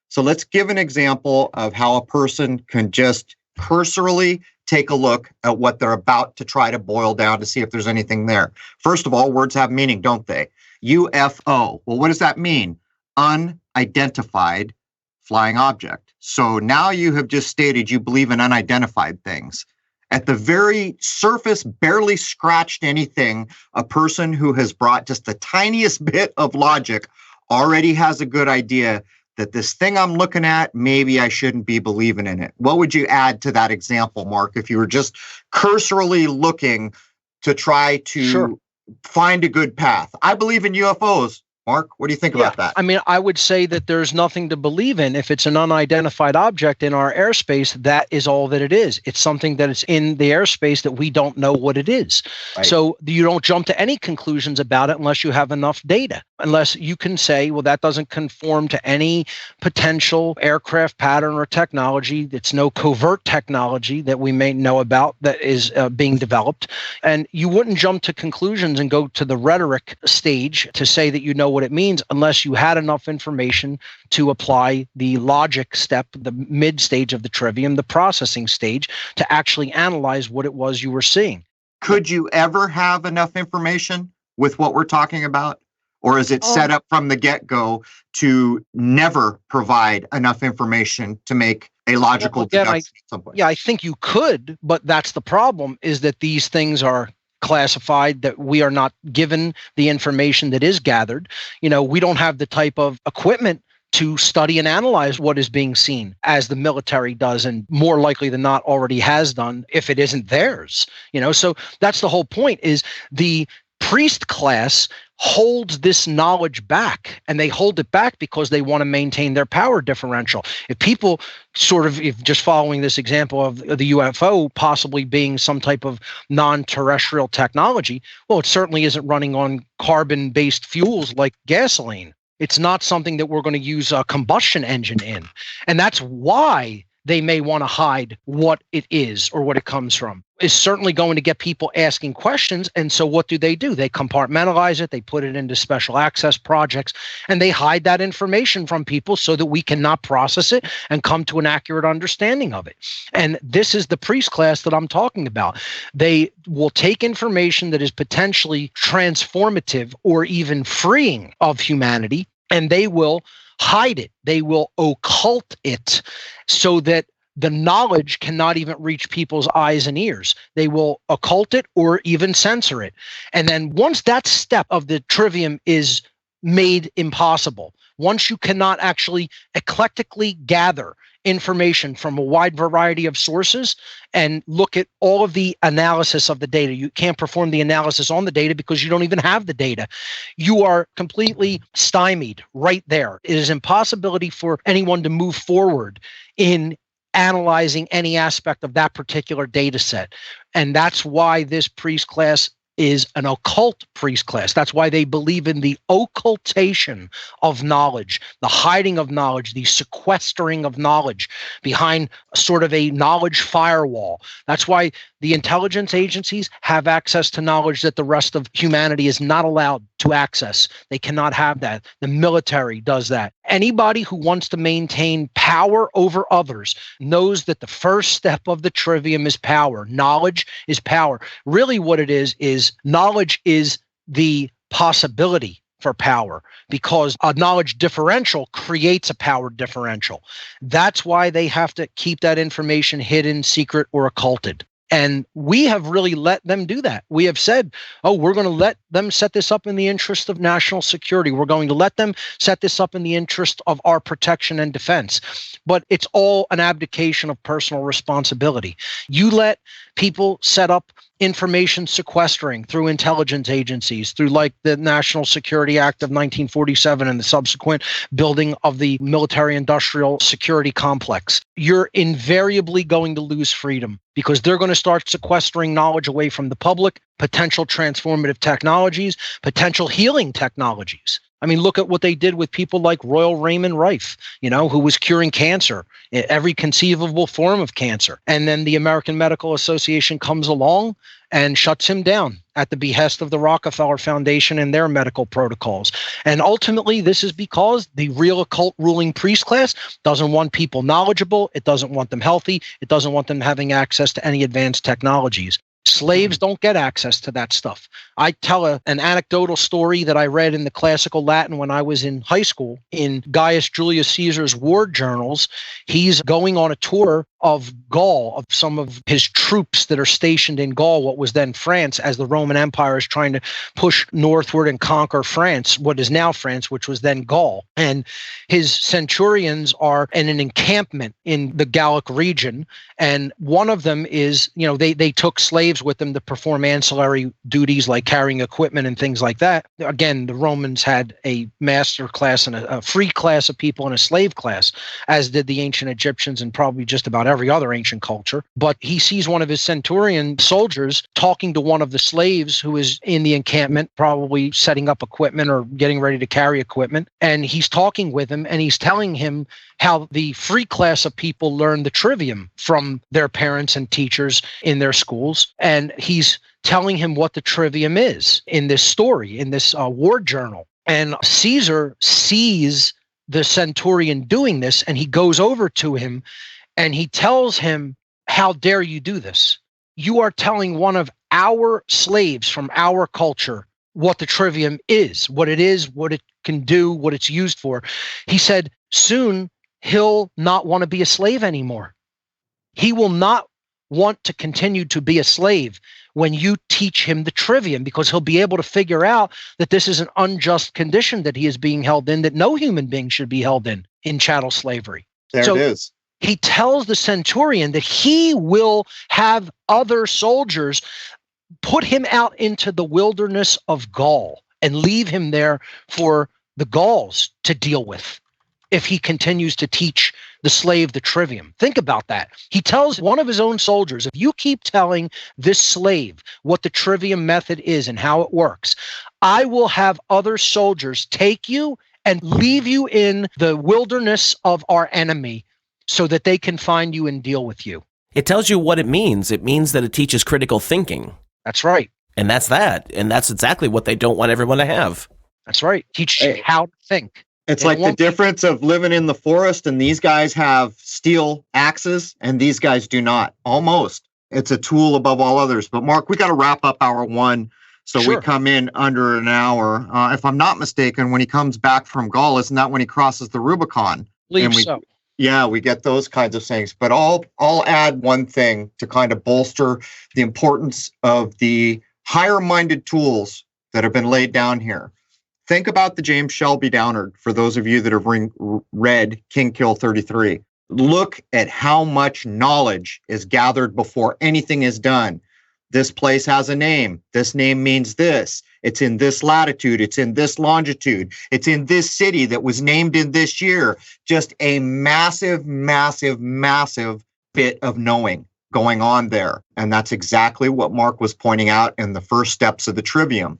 So let's give an example of how a person can just cursorily take a look at what they're about to try to boil down to see if there's anything there. First of all, words have meaning, don't they? UFO. Well, what does that mean? Unidentified flying object. So now you have just stated you believe in unidentified things. At the very surface, barely scratched anything, a person who has brought just the tiniest bit of logic already has a good idea that this thing I'm looking at, maybe I shouldn't be believing in it. What would you add to that example, Mark, if you were just cursorily looking to try to find a good path? I believe in UFOs. Mark, what do you think about that? I mean, I would say that there's nothing to believe in. If it's an unidentified object in our airspace, that is all that it is. It's something that is in the airspace that we don't know what it is. Right. So you don't jump to any conclusions about it unless you have enough data, unless you can say, well, that doesn't conform to any potential aircraft pattern or technology. It's no covert technology that we may know about that is being developed. And you wouldn't jump to conclusions and go to the rhetoric stage to say that you know what it means unless you had enough information to apply the logic step, the mid stage of the trivium, the processing stage, to actually analyze what it was you were seeing. Could you ever have enough information with what we're talking about? Or is it set up from the get-go to never provide enough information to make a logical deduction at some point? Yeah, I think you could, but that's the problem, is that these things are classified, that we are not given the information that is gathered. You know, we don't have the type of equipment to study and analyze what is being seen as the military does, and more likely than not already has done if it isn't theirs. You know, so that's the whole point, is the priest class holds this knowledge back, and they hold it back because they want to maintain their power differential. If people if just following this example of the UFO possibly being some type of non-terrestrial technology, well, it certainly isn't running on carbon-based fuels like gasoline. It's not something that we're going to use a combustion engine in. And that's why they may want to hide what it is or what it comes from. Is certainly going to get people asking questions. And so what do? They compartmentalize it, they put it into special access projects, and they hide that information from people so that we cannot process it and come to an accurate understanding of it. And this is the priest class that I'm talking about. They will take information that is potentially transformative or even freeing of humanity, and they will hide it. They will occult it so that the knowledge cannot even reach people's eyes and ears. They will occult it or even censor it. And then once that step of the trivium is made impossible, once you cannot actually eclectically gather information from a wide variety of sources and look at all of the analysis of the data, you can't perform the analysis on the data because you don't even have the data. You are completely stymied right there. It is impossibility for anyone to move forward in analyzing any aspect of that particular data set. And that's why this priest class is an occult priest class. That's why they believe in the occultation of knowledge, the hiding of knowledge, the sequestering of knowledge behind sort of a knowledge firewall. That's why the intelligence agencies have access to knowledge that the rest of humanity is not allowed to access. They cannot have that. The military does that. Anybody who wants to maintain power over others knows that the first step of the trivium is power. Knowledge is power. Really what it is knowledge is the possibility for power, because a knowledge differential creates a power differential. That's why they have to keep that information hidden, secret, or occulted. And we have really let them do that. We have said, oh, we're going to let them set this up in the interest of national security. We're going to let them set this up in the interest of our protection and defense. But it's all an abdication of personal responsibility. You let people set up information sequestering through intelligence agencies, through like the National Security Act of 1947 and the subsequent building of the military-industrial security complex. You're invariably going to lose freedom because they're going to start sequestering knowledge away from the public, potential transformative technologies, potential healing technologies. I mean, look at what they did with people like Royal Raymond Rife, who was curing cancer, every conceivable form of cancer. And then the American Medical Association comes along and shuts him down at the behest of the Rockefeller Foundation and their medical protocols. And ultimately, this is because the real occult ruling priest class doesn't want people knowledgeable. It doesn't want them healthy. It doesn't want them having access to any advanced technologies. Slaves don't get access to that stuff. I tell an anecdotal story that I read in the classical Latin when I was in high school in Gaius Julius Caesar's war journals. He's going on a tour of Gaul, of some of his troops that are stationed in Gaul, what was then France, as the Roman Empire is trying to push northward and conquer France, what is now France, which was then Gaul. And his centurions are in an encampment in the Gallic region. And one of them is, they took slaves with them to perform ancillary duties like carrying equipment and things like that. Again, the Romans had a master class and a free class of people and a slave class, as did the ancient Egyptians and probably just about every other ancient culture. But he sees one of his centurion soldiers talking to one of the slaves who is in the encampment, probably setting up equipment or getting ready to carry equipment. And he's talking with him and he's telling him how the free class of people learn the trivium from their parents and teachers in their schools. And he's telling him what the trivium is in this story, in this war journal. And Caesar sees the centurion doing this, and he goes over to him and he tells him, "How dare you do this? You are telling one of our slaves from our culture what the trivium is, what it can do, what it's used for." He said, "Soon he'll not want to be a slave anymore. He will not want to continue to be a slave when you teach him the trivium, because he'll be able to figure out that this is an unjust condition that he is being held in, that no human being should be held in chattel slavery." There it is. He tells the centurion that he will have other soldiers put him out into the wilderness of Gaul and leave him there for the Gauls to deal with if he continues to teach the slave the trivium. Think about that. He tells one of his own soldiers, if you keep telling this slave what the trivium method is and how it works, I will have other soldiers take you and leave you in the wilderness of our enemy so that they can find you and deal with you. It tells you what it means. It means that it teaches critical thinking. That's right. And that's that. And that's exactly what they don't want everyone to have. That's right. Teach you how to think. It's like the difference of living in the forest, and these guys have steel axes and these guys do not. Almost. It's a tool above all others. But Mark, we got to wrap up hour one. So Sure. We come in under an hour. If I'm not mistaken, when he comes back from Gaul, isn't that when he crosses the Rubicon? So. Yeah, we get those kinds of things. But I'll add one thing to kind of bolster the importance of the higher-minded tools that have been laid down here. Think about the James Shelby Downard, for those of you that have read King Kill 33. Look at how much knowledge is gathered before anything is done. This place has a name. This name means this. It's in this latitude. It's in this longitude. It's in this city that was named in this year. Just a massive, massive, massive bit of knowing going on there. And that's exactly what Mark was pointing out in the first steps of the trivium.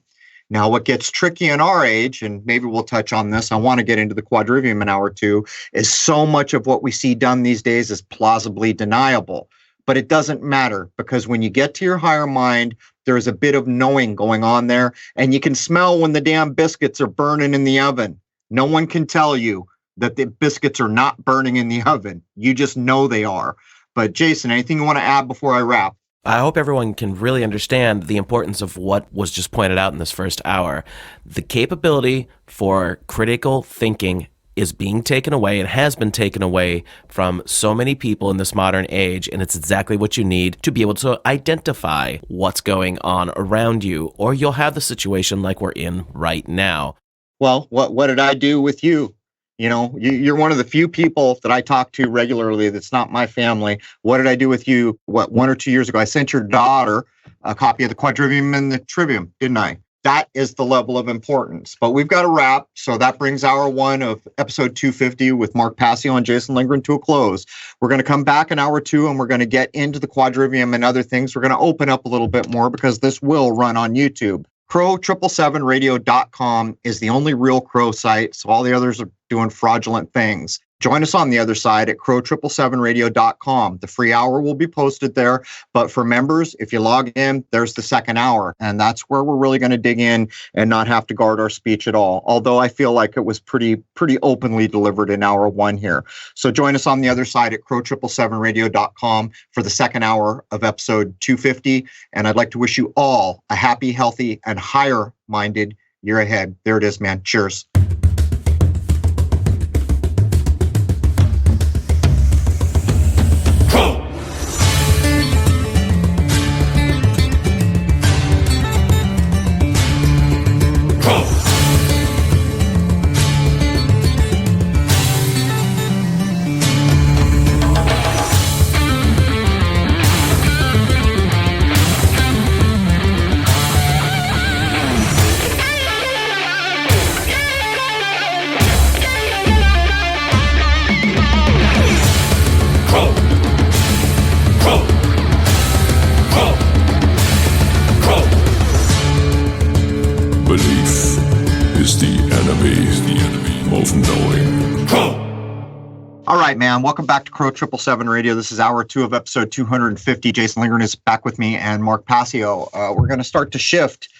Now, what gets tricky in our age, and maybe we'll touch on this, I want to get into the quadrivium an hour or two, is so much of what we see done these days is plausibly deniable. But it doesn't matter, because when you get to your higher mind, there's a bit of knowing going on there, and you can smell when the damn biscuits are burning in the oven. No one can tell you that the biscuits are not burning in the oven. You just know they are. But Jason, anything you want to add before I wrap? I hope everyone can really understand the importance of what was just pointed out in this first hour. The capability for critical thinking is being taken away and has been taken away from so many people in this modern age, and it's exactly what you need to be able to identify what's going on around you, or you'll have the situation like we're in right now. Well, what did I do with you? You know, you're one of the few people that I talk to regularly that's not my family. What did I do with you, 1 or 2 years ago? I sent your daughter a copy of the quadrivium and the trivium, didn't I? That is the level of importance. But we've got to wrap. So that brings hour one of episode 250 with Mark Passio and Jason Lindgren to a close. We're going to come back in hour two and we're going to get into the quadrivium and other things. We're going to open up a little bit more because this will run on YouTube. Crrow777radio.com is the only real Crow site, so all the others are doing fraudulent things. Join us on the other side at Crrow777radio.com. The free hour will be posted there, but for members, if you log in, there's the second hour, and that's where we're really going to dig in and not have to guard our speech at all, although I feel like it was pretty openly delivered in hour one here. So join us on the other side at Crrow777radio.com for the second hour of episode 250, and I'd like to wish you all a happy, healthy, and higher-minded year ahead. There it is, man. Cheers. All right, man. Welcome back to Crrow777 Radio. This is hour two of episode 250. Jason Lindgren is back with me and Mark Passio. We're going to start to shift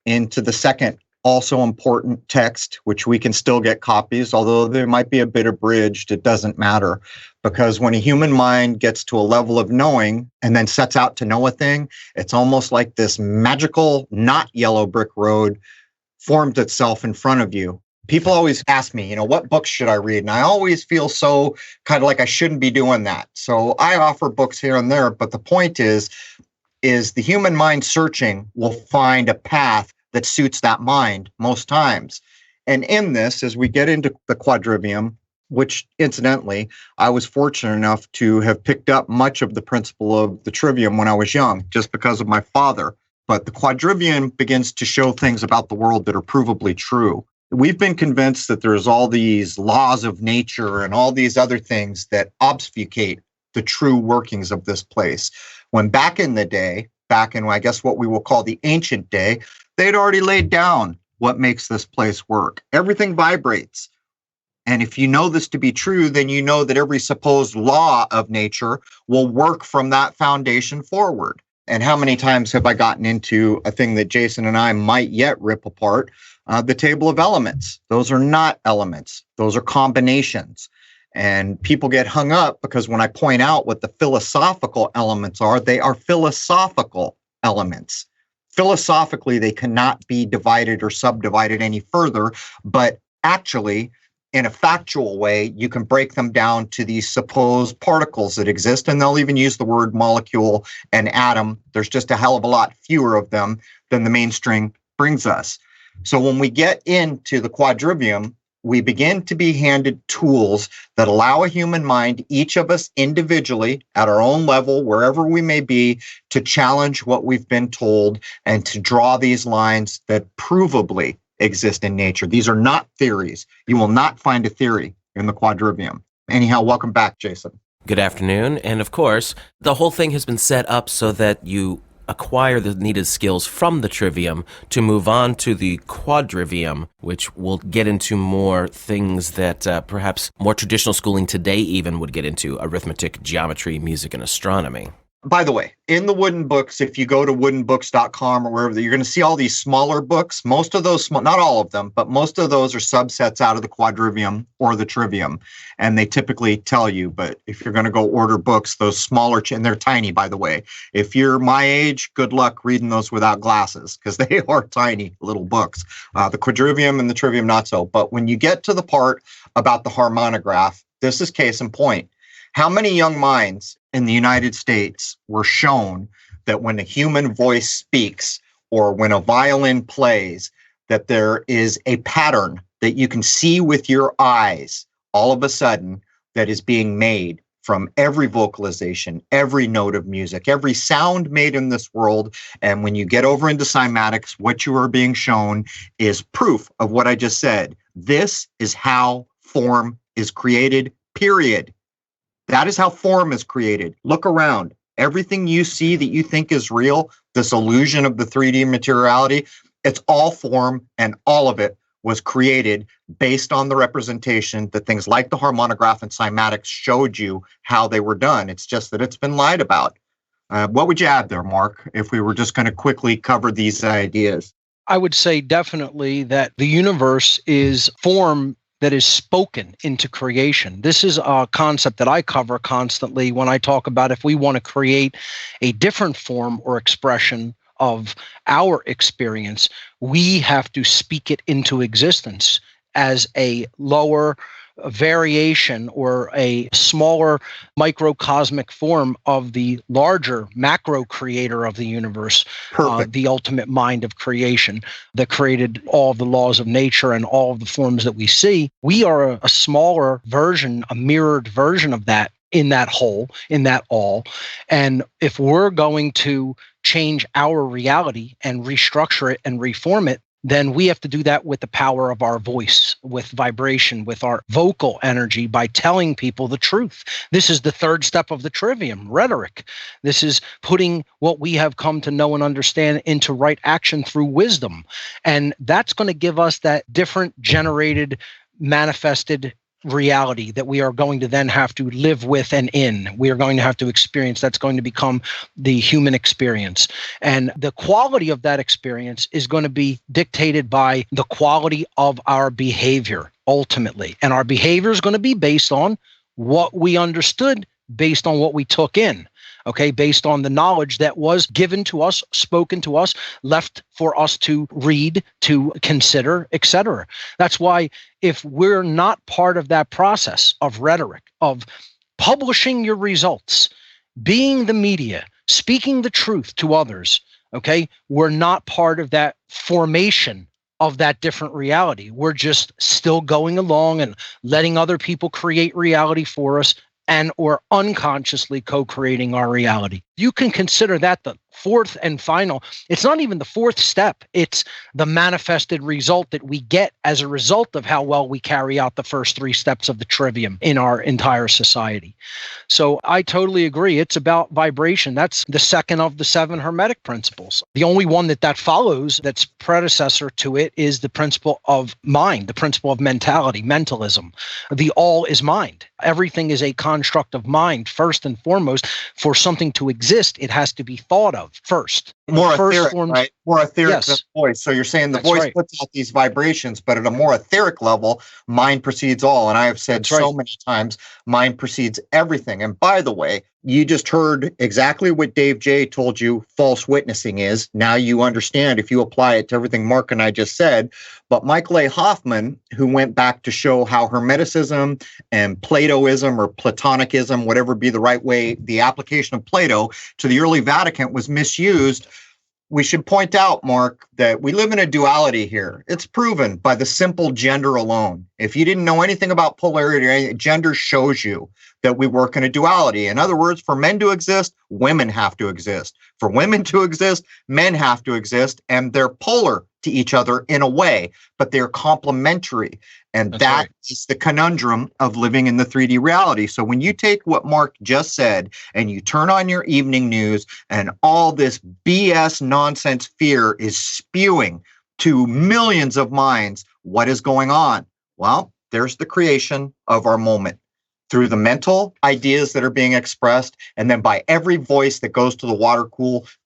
into the second also important text, which we can still get copies, although they might be a bit abridged. It doesn't matter, because when a human mind gets to a level of knowing and then sets out to know a thing, it's almost like this magical, not yellow brick road formed itself in front of you. People always ask me, what books should I read? And I always feel so kind of like I shouldn't be doing that. So I offer books here and there. But the point is the human mind searching will find a path that suits that mind most times. And in this, as we get into the quadrivium, which incidentally, I was fortunate enough to have picked up much of the principle of the trivium when I was young, just because of my father. But the quadrivium begins to show things about the world that are provably true. We've been convinced that there's all these laws of nature and all these other things that obfuscate the true workings of this place. When back in the day, back in, I guess, what we will call the ancient day, they'd already laid down what makes this place work. Everything vibrates. And if you know this to be true, then you know that every supposed law of nature will work from that foundation forward. And how many times have I gotten into a thing that Jason and I might yet rip apart? The table of elements. Those are not elements. Those are combinations. And people get hung up because when I point out what the philosophical elements are, they are philosophical elements. Philosophically, they cannot be divided or subdivided any further, but actually, in a factual way, you can break them down to these supposed particles that exist, and they'll even use the word molecule and atom. There's just a hell of a lot fewer of them than the mainstream brings us. So when we get into the quadrivium, we begin to be handed tools that allow a human mind, each of us individually at our own level, wherever we may be, to challenge what we've been told and to draw these lines that provably exist in nature. These are not theories. You will not find a theory in the quadrivium. Anyhow, welcome back, Jason. Good afternoon. And of course, the whole thing has been set up so that you acquire the needed skills from the trivium to move on to the quadrivium, which will get into more things that perhaps more traditional schooling today even would get into: arithmetic, geometry, music, and astronomy. By the way, in the wooden books, if you go to woodenbooks.com or wherever, you're going to see all these smaller books. Most of those, not all of them, but most of those are subsets out of the quadrivium or the trivium. And they typically tell you, but if you're going to go order books, those smaller, and they're tiny, by the way. If you're my age, good luck reading those without glasses, because they are tiny little books. The quadrivium and the trivium, not so. But when you get to the part about the harmonograph, this is case in point. How many young minds in the United States were shown that when a human voice speaks or when a violin plays, that there is a pattern that you can see with your eyes all of a sudden that is being made from every vocalization, every note of music, every sound made in this world. And when you get over into cymatics, what you are being shown is proof of what I just said. This is how form is created, period. That is how form is created. Look around. Everything you see that you think is real, this illusion of the 3D materiality, It's all form, and all of it was created based on the representation that things like the harmonograph and cymatics showed you how they were done. It's just that it's been lied about. What would you add there, Mark, if we were just going to quickly cover these ideas? I would say definitely that the universe is form that is spoken into creation. This is a concept that I cover constantly when I talk about if we want to create a different form or expression of our experience, we have to speak it into existence as a lower variation or a smaller microcosmic form of the larger macro creator of the universe, the ultimate mind of creation that created all of the laws of nature and all of the forms that we see. We are a smaller version, a mirrored version of that in that whole, in that all. And if we're going to change our reality and restructure it and reform it, then we have to do that with the power of our voice, with vibration, with our vocal energy, by telling people the truth. This is the third step of the trivium, rhetoric. This is putting what we have come to know and understand into right action through wisdom. And that's going to give us that different generated, manifested reality that we are going to then have to live with and in. We are going to have to experience. That's going to become the human experience. And the quality of that experience is going to be dictated by the quality of our behavior, ultimately. And our behavior is going to be based on what we understood, based on what we took in. Okay, based on the knowledge that was given to us, spoken to us, left for us to read, to consider, etc. That's why if we're not part of that process of rhetoric, of publishing your results, being the media, speaking the truth to others, okay, we're not part of that formation of that different reality. We're just still going along and letting other people create reality for us, and or unconsciously co-creating our reality. You can consider that the fourth and final. It's not even the fourth step. It's the manifested result that we get as a result of how well we carry out the first three steps of the trivium in our entire society. So I totally agree. It's about vibration. That's the second of the 7 Hermetic principles. The only one that follows, that's predecessor to it, is the principle of mind, the principle of mentality, mentalism. The all is mind. Everything is a construct of mind. First and foremost, for something to exist, it has to be thought of first. More first etheric, forms, right? More etheric yes. than voice. So you're saying the That's voice right. puts out these vibrations, but at a more etheric level, mind precedes all. And I have said That's so right. many times, mind precedes everything. And by the way, you just heard exactly what Dave J told you false witnessing is. Now you understand if you apply it to everything Mark and I just said. But Michael A. Hoffman, who went back to show how Hermeticism and Platoism or Platonicism, whatever be the right way, the application of Plato to the early Vatican was misused. We should point out, Mark, that we live in a duality here. It's proven by the simple gender alone. If you didn't know anything about polarity, gender shows you that we work in a duality. In other words, for men to exist, women have to exist. For women to exist, men have to exist, and they're polar to each other in a way, but they're complementary. And that is the conundrum of living in the 3D reality. So when you take what Mark just said and you turn on your evening news and all this BS nonsense fear is spewing to millions of minds, what is going on? Well, there's the creation of our moment through the mental ideas that are being expressed, and then by every voice that goes to the water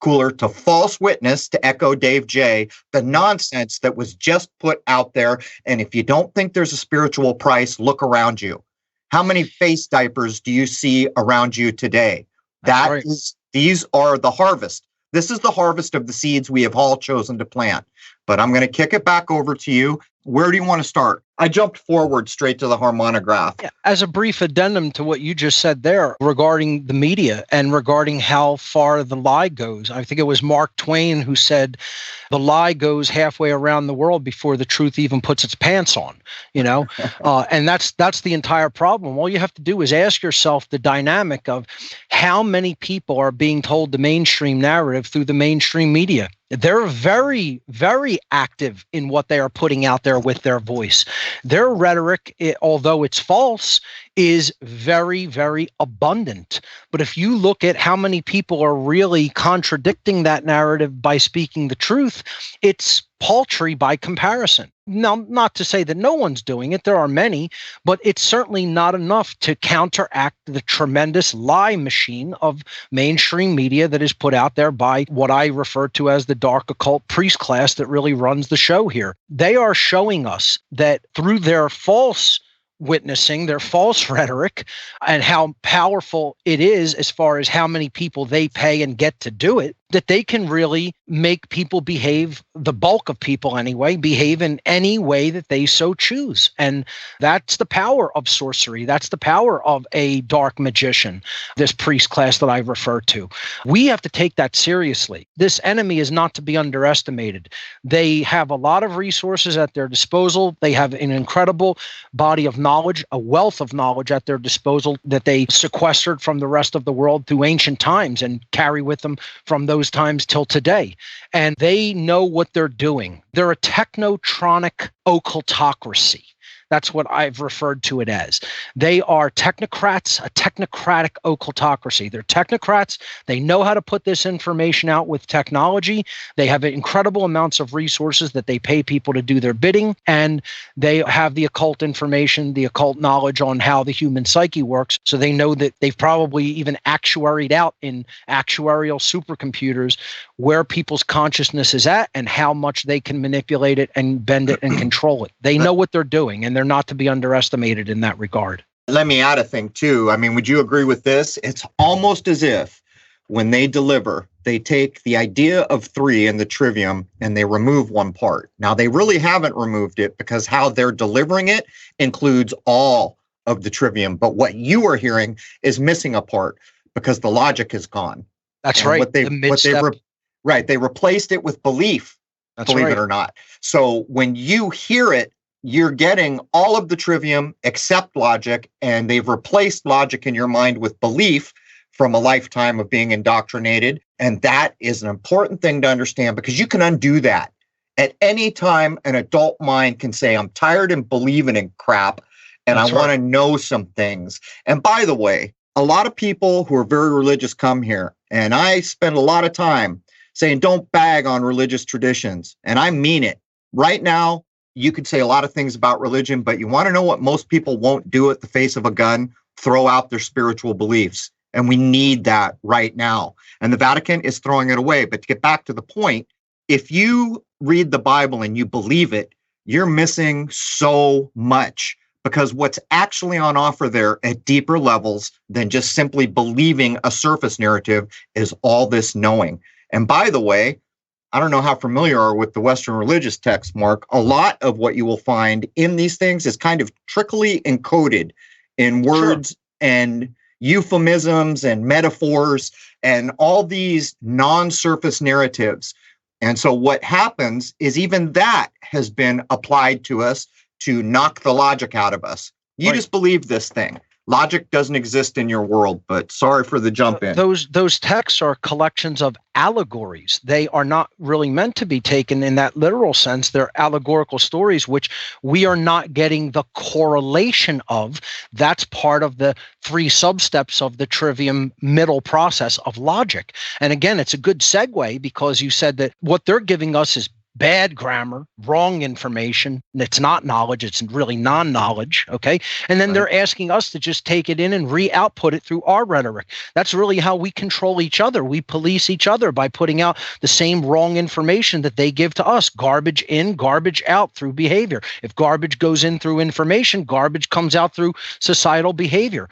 cooler to false witness, to echo Dave J, the nonsense that was just put out there. And if you don't think there's a spiritual price, look around you. How many face diapers do you see around you today? These are the harvest. This is the harvest of the seeds we have all chosen to plant. But I'm going to kick it back over to you. Where do you want to start? I jumped forward straight to the harmonograph. Yeah, as a brief addendum to what you just said there regarding the media and regarding how far the lie goes, I think it was Mark Twain who said, the lie goes halfway around the world before the truth even puts its pants on, you know? And that's the entire problem. All you have to do is ask yourself the dynamic of how many people are being told the mainstream narrative through the mainstream media. They're very, very active in what they are putting out there with their voice. Their rhetoric, although it's false, is very, very abundant. But if you look at how many people are really contradicting that narrative by speaking the truth, it's paltry by comparison. Now, not to say that no one's doing it, there are many, but it's certainly not enough to counteract the tremendous lie machine of mainstream media that is put out there by what I refer to as the dark occult priest class that really runs the show here. They are showing us that through their false witnessing, their false rhetoric, and how powerful it is as far as how many people they pay and get to do it, that they can really make people behave, the bulk of people anyway, behave in any way that they so choose. And that's the power of sorcery. That's the power of a dark magician, this priest class that I refer to. We have to take that seriously. This enemy is not to be underestimated. They have a lot of resources at their disposal. They have an incredible body of knowledge, a wealth of knowledge at their disposal that they sequestered from the rest of the world through ancient times and carry with them from those times till today. And they know what they're doing. They're a technotronic occultocracy. That's what I've referred to it as. They are technocrats, a technocratic occultocracy. They're technocrats. They know how to put this information out with technology. They have incredible amounts of resources that they pay people to do their bidding. And they have the occult information, the occult knowledge on how the human psyche works. So they know that they've probably even actuaried out in actuarial supercomputers where people's consciousness is at and how much they can manipulate it and bend it and control it. They know what they're doing, and they're not to be underestimated in that regard. Let me add a thing too. I mean, would you agree with this? It's almost as if when they deliver, they take the idea of 3 in the trivium and they remove one part. Now, they really haven't removed it because how they're delivering it includes all of the trivium. But what you are hearing is missing a part because the logic is gone. That's and right. Right. They replaced it with belief, believe it or not. So when you hear it, you're getting all of the trivium except logic, and they've replaced logic in your mind with belief from a lifetime of being indoctrinated. And that is an important thing to understand because you can undo that. At any time, an adult mind can say, I'm tired and believing in crap, and I want to know some things. And by the way, a lot of people who are very religious come here, and I spend a lot of time saying, don't bag on religious traditions. And I mean it. Right now, you could say a lot of things about religion, but you want to know what most people won't do at the face of a gun? Throw out their spiritual beliefs. And we need that right now. And the Vatican is throwing it away. But to get back to the point, if you read the Bible and you believe it, you're missing so much because what's actually on offer there at deeper levels than just simply believing a surface narrative is all this knowing. And by the way, I don't know how familiar you are with the Western religious text, Mark. A lot of what you will find in these things is kind of trickily encoded in words and euphemisms and metaphors and all these non-surface narratives. And so what happens is even that has been applied to us to knock the logic out of us. You just believe this thing. Logic doesn't exist in your world, but sorry for the jump in. Those texts are collections of allegories. They are not really meant to be taken in that literal sense. They're allegorical stories, which we are not getting the correlation of. That's part of the 3 substeps of the trivium middle process of logic. And again, it's a good segue because you said that what they're giving us is bad grammar, wrong information. It's not knowledge. It's really non-knowledge. Okay. And then they're asking us to just take it in and re-output it through our rhetoric. That's really how we control each other. We police each other by putting out the same wrong information that they give to us. Garbage in, garbage out through behavior. If garbage goes in through information, garbage comes out through societal behavior.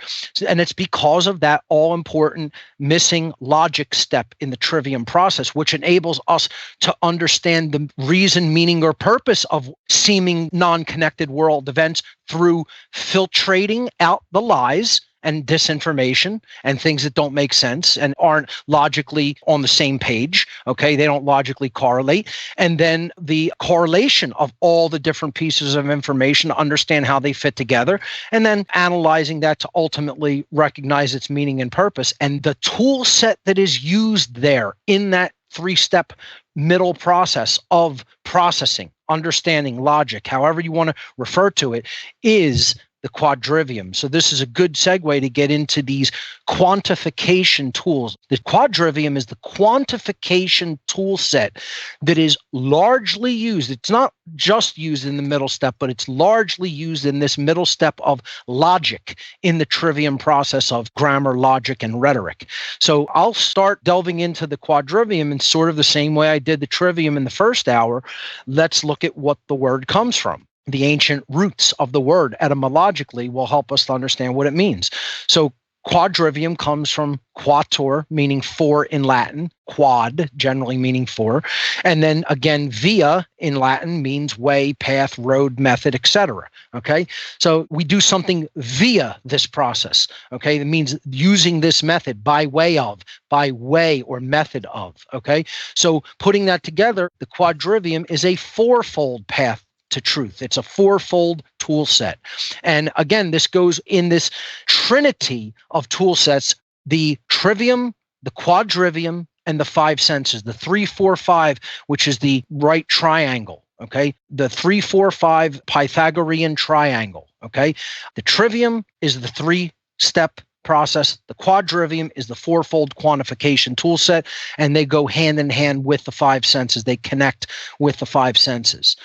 And it's because of that all-important missing logic step in the trivium process, which enables us to understand the reason, meaning, or purpose of seeming non-connected world events through filtrating out the lies and disinformation and things that don't make sense and aren't logically on the same page. Okay, they don't logically correlate. And then the correlation of all the different pieces of information to understand how they fit together, and then analyzing that to ultimately recognize its meaning and purpose. And the tool set that is used there in that 3-step middle process of processing, understanding, logic, however you want to refer to it, is the quadrivium. So this is a good segue to get into these quantification tools. The quadrivium is the quantification tool set that is largely used. It's not just used in the middle step, but it's largely used in this middle step of logic in the trivium process of grammar, logic, and rhetoric. So I'll start delving into the quadrivium in sort of the same way I did the trivium in the first hour. Let's look at what the word comes from. The ancient roots of the word etymologically will help us to understand what it means. So quadrivium comes from quator, meaning four in Latin, quad, generally meaning four. And then again, via in Latin means way, path, road, method, etc. Okay. So we do something via this process. Okay. That means using this method by way or method of. Okay. So putting that together, the quadrivium is a fourfold path to truth. It's a fourfold tool set. And again, this goes in this trinity of tool sets, the trivium, the quadrivium, and the five senses, the 3, 4, 5, which is the right triangle. Okay. The 3, 4, 5 Pythagorean triangle. Okay. The trivium is the 3-step process. The quadrivium is the fourfold quantification tool set, and they go hand in hand with the five senses. They connect with the five senses.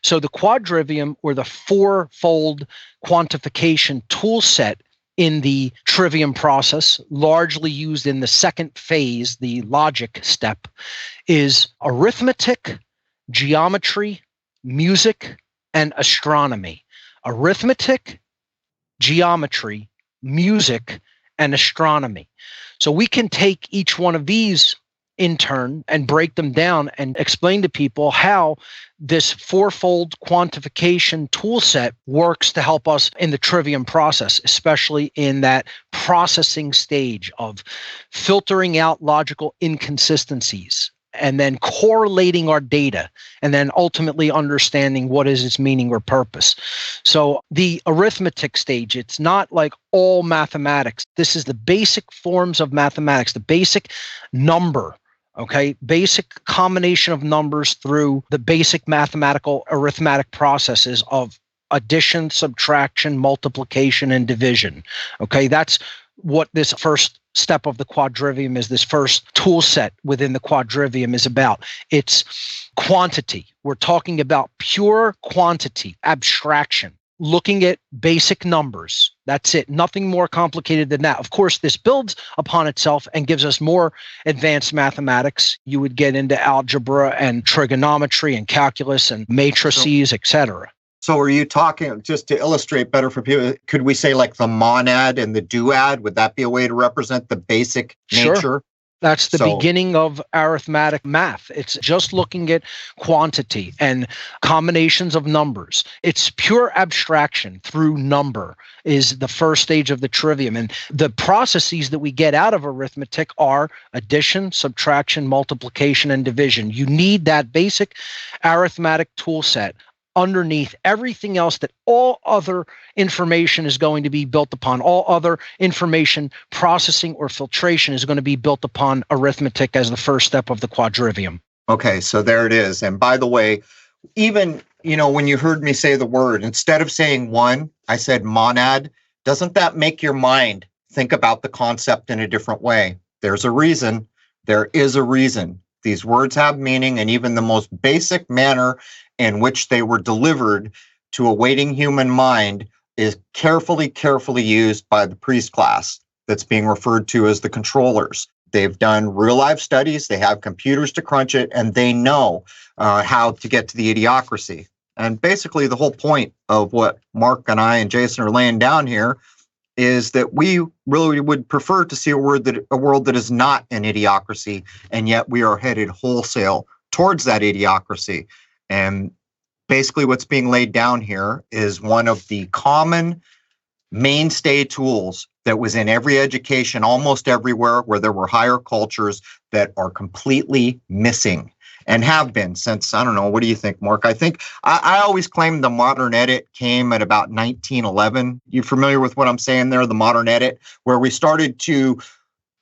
So the quadrivium, or the fourfold quantification tool set in the trivium process, largely used in the second phase, the logic step, is arithmetic, geometry, music, and astronomy. Arithmetic, geometry, music, and astronomy. So we can take each one of these in turn and break them down and explain to people how this fourfold quantification tool set works to help us in the trivium process, especially in that processing stage of filtering out logical inconsistencies and then correlating our data, and then ultimately understanding what is its meaning or purpose. So the arithmetic stage, it's not like all mathematics. This is the basic forms of mathematics, the basic number, okay, basic combination of numbers through the basic mathematical arithmetic processes of addition, subtraction, multiplication, and division. Okay, that's what this first step of the quadrivium is. This first tool set within the quadrivium is about. It's quantity. We're talking about pure quantity, abstraction, looking at basic numbers. That's it. Nothing more complicated than that. Of course, this builds upon itself and gives us more advanced mathematics. You would get into algebra and trigonometry and calculus and matrices, etc. So are you talking, just to illustrate better for people, could we say like the monad and the duad? Would that be a way to represent the basic nature? Sure. That's the beginning of arithmetic math. It's just looking at quantity and combinations of numbers. It's pure abstraction through number is the first stage of the trivium. And the processes that we get out of arithmetic are addition, subtraction, multiplication, and division. You need that basic arithmetic tool set underneath everything else that all other information is going to be built upon. All other information processing or filtration is going to be built upon arithmetic as the first step of the quadrivium. Okay, so there it is. And by the way, even, when you heard me say the word, instead of saying one, I said monad. Doesn't that make your mind think about the concept in a different way? There's a reason. There is a reason. These words have meaning, and even the most basic manner in which they were delivered to a waiting human mind is carefully used by the priest class that's being referred to as the controllers. They've done real life studies, they have computers to crunch it, and they know how to get to the idiocracy. And basically the whole point of what Mark and I and Jason are laying down here is that we really would prefer to see a world that is not an idiocracy, and yet we are headed wholesale towards that idiocracy. And basically what's being laid down here is one of the common mainstay tools that was in every education, almost everywhere where there were higher cultures, that are completely missing and have been since, I don't know, what do you think, Mark? I think I always claim the modern edit came at about 1911. You familiar with what I'm saying there, the modern edit, where we started to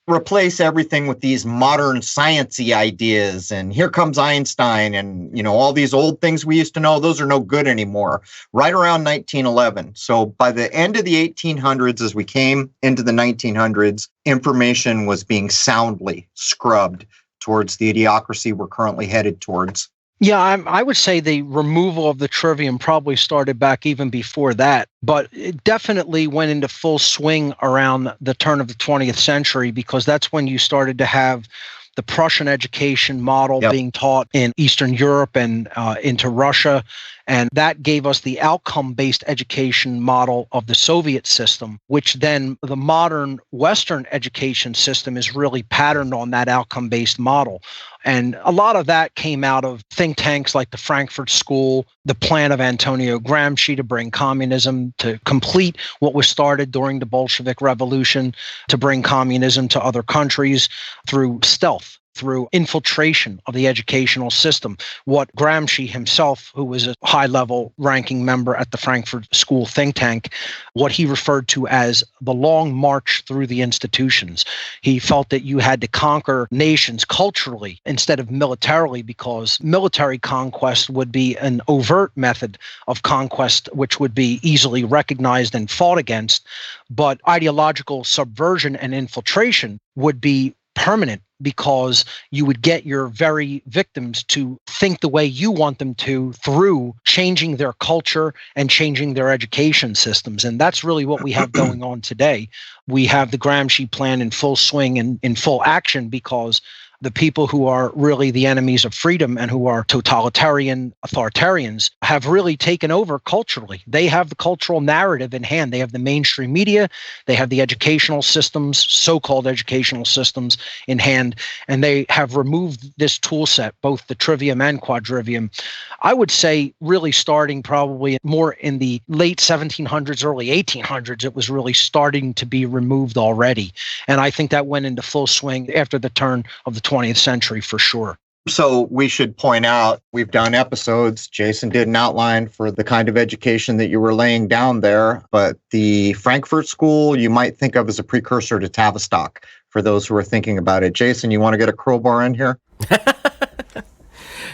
replace everything with these modern sciencey ideas. And here comes Einstein and, all these old things we used to know, those are no good anymore. Right around 1911. So by the end of the 1800s, as we came into the 1900s, information was being soundly scrubbed towards the idiocracy we're currently headed towards. Yeah, I would say the removal of the trivium probably started back even before that, but it definitely went into full swing around the turn of the 20th century, because that's when you started to have the Prussian education model being taught in Eastern Europe and into Russia. And that gave us the outcome-based education model of the Soviet system, which then the modern Western education system is really patterned on that outcome-based model. And a lot of that came out of think tanks like the Frankfurt School, the plan of Antonio Gramsci to bring communism, to complete what was started during the Bolshevik Revolution, to bring communism to other countries through stealth, through infiltration of the educational system. What Gramsci himself, who was a high-level ranking member at the Frankfurt School think tank, what he referred to as the long march through the institutions. He felt that you had to conquer nations culturally instead of militarily, because military conquest would be an overt method of conquest, which would be easily recognized and fought against. But ideological subversion and infiltration would be permanent, because you would get your very victims to think the way you want them to through changing their culture and changing their education systems. And that's really what we have going on today. We have the Gramsci plan in full swing and in full action, because the people who are really the enemies of freedom and who are totalitarian authoritarians have really taken over culturally. They have the cultural narrative in hand. They have the mainstream media. They have the educational systems, so-called educational systems in hand, and they have removed this tool set, both the trivium and quadrivium. I would say really starting probably more in the late 1700s, early 1800s, it was really starting to be removed already. And I think that went into full swing after the turn of the 20th century for sure. So we should point out, we've done episodes. Jason did an outline for the kind of education that you were laying down there, but the Frankfurt School you might think of as a precursor to Tavistock for those who are thinking about it. Jason, you want to get a crowbar in here?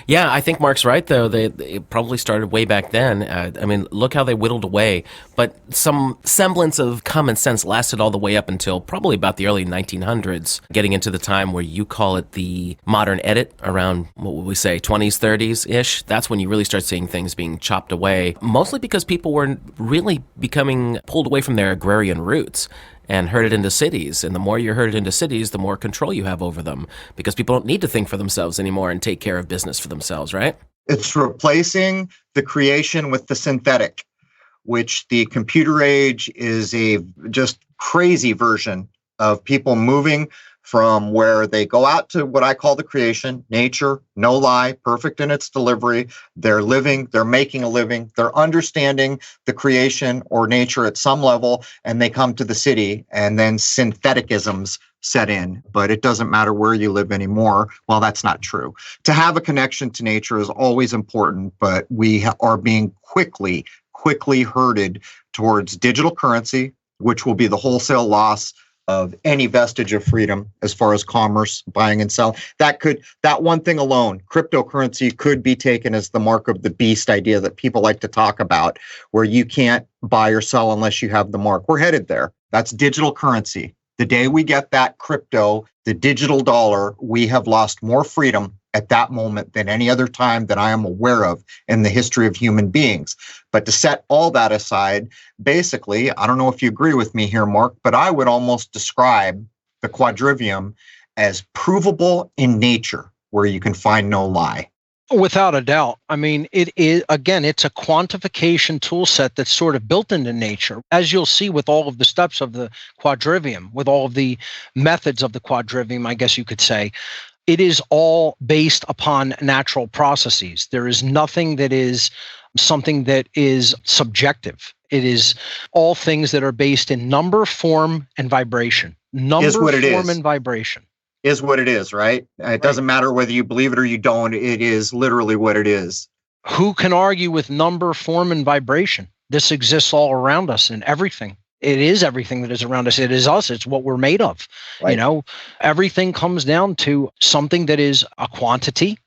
Yeah, I think Mark's right, though. They probably started way back then. I mean, look how they whittled away. But some semblance of common sense lasted all the way up until probably about the early 1900s, getting into the time where you call it the modern edit, around, what would we say, 20s, 30s-ish. That's when you really start seeing things being chopped away, mostly because people were really becoming pulled away from their agrarian roots and herded into cities. And the more you're herded into cities, the more control you have over them, because people don't need to think for themselves anymore and take care of business for themselves, right? It's replacing the creation with the synthetic, which the computer age is a just crazy version of people moving from where they go out to what I call the creation, nature, no lie, perfect in its delivery. They're living, they're making a living, they're understanding the creation or nature at some level, and they come to the city, and then syntheticisms set in. But it doesn't matter where you live anymore. Well, that's not true. To have a connection to nature is always important, but we are being quickly herded towards digital currency, which will be the wholesale loss of any vestige of freedom as far as commerce, buying and selling. That one thing alone, cryptocurrency, could be taken as the mark of the beast idea that people like to talk about, where you can't buy or sell unless you have the mark. We're headed there. That's digital currency. The day we get that crypto, the digital dollar, we have lost more freedom at that moment than any other time that I am aware of in the history of human beings. But to set all that aside, basically, I don't know if you agree with me here, Mark, but I would almost describe the quadrivium as provable in nature, where you can find no lie. Without a doubt. I mean, it is, again, it's a quantification tool set that's sort of built into nature. As you'll see with all of the steps of the quadrivium, with all of the methods of the quadrivium, I guess you could say, it is all based upon natural processes. There is nothing that is something that is subjective. It is all things that are based in number, form, and vibration. Number, form, and vibration. Is what it is, right? It doesn't matter whether you believe it or you don't. It is literally what it is. Who can argue with number, form, and vibration? This exists all around us in everything. It is everything that is around us. It is us. It's what we're made of. Right. Everything comes down to something that is a quantity,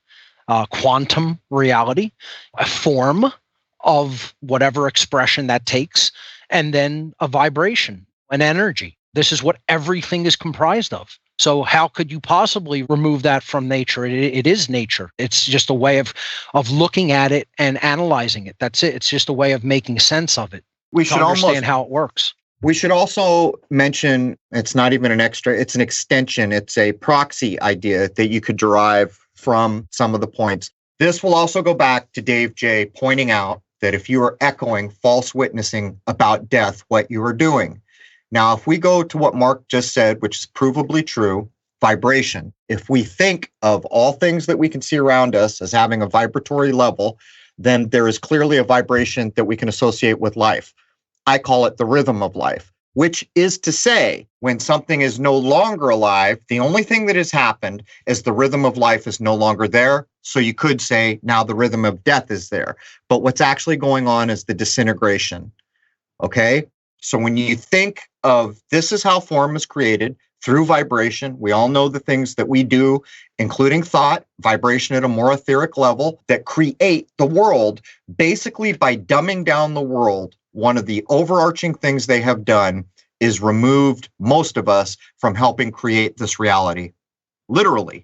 quantum reality, a form of whatever expression that takes, and then a vibration, an energy. This is what everything is comprised of. So how could you possibly remove that from nature? It is nature. It's just a way of looking at it and analyzing it. That's it. It's just a way of making sense of it. We should understand how it works. We should also mention, it's not even an extra, it's an extension. It's a proxy idea that you could derive from some of the points. This will also go back to Dave J. pointing out that if you are echoing false witnessing about death, what you are doing. Now, if we go to what Mark just said, which is provably true, vibration. If we think of all things that we can see around us as having a vibratory level, then there is clearly a vibration that we can associate with life. I call it the rhythm of life, which is to say, when something is no longer alive, the only thing that has happened is the rhythm of life is no longer there. So you could say now the rhythm of death is there. But what's actually going on is the disintegration. Okay? So when you think of this is how form is created through vibration, we all know the things that we do, including thought, vibration at a more etheric level, that create the world basically by dumbing down the world. One of the overarching things they have done is removed most of us from helping create this reality. Literally.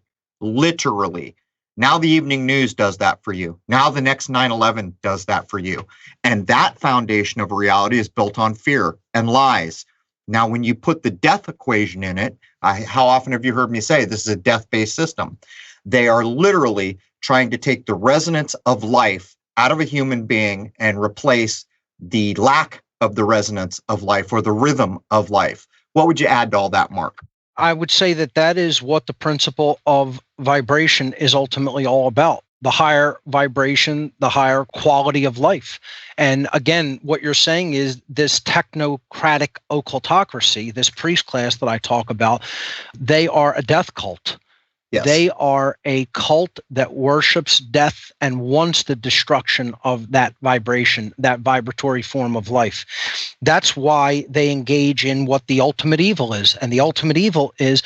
Now the evening news does that for you. Now the next 9/11 does that for you. And that foundation of reality is built on fear and lies. Now, when you put the death equation in it, how often have you heard me say this is a death-based system? They are literally trying to take the resonance of life out of a human being and replace the lack of the resonance of life or the rhythm of life. What would you add to all that, Mark? I would say that is what the principle of vibration is ultimately all about. The higher vibration, the higher quality of life. And again, what you're saying is this technocratic occultocracy, this priest class that I talk about, they are a death cult. Yes. They are a cult that worships death and wants the destruction of that vibration, that vibratory form of life. That's why they engage in what the ultimate evil is. And the ultimate evil is,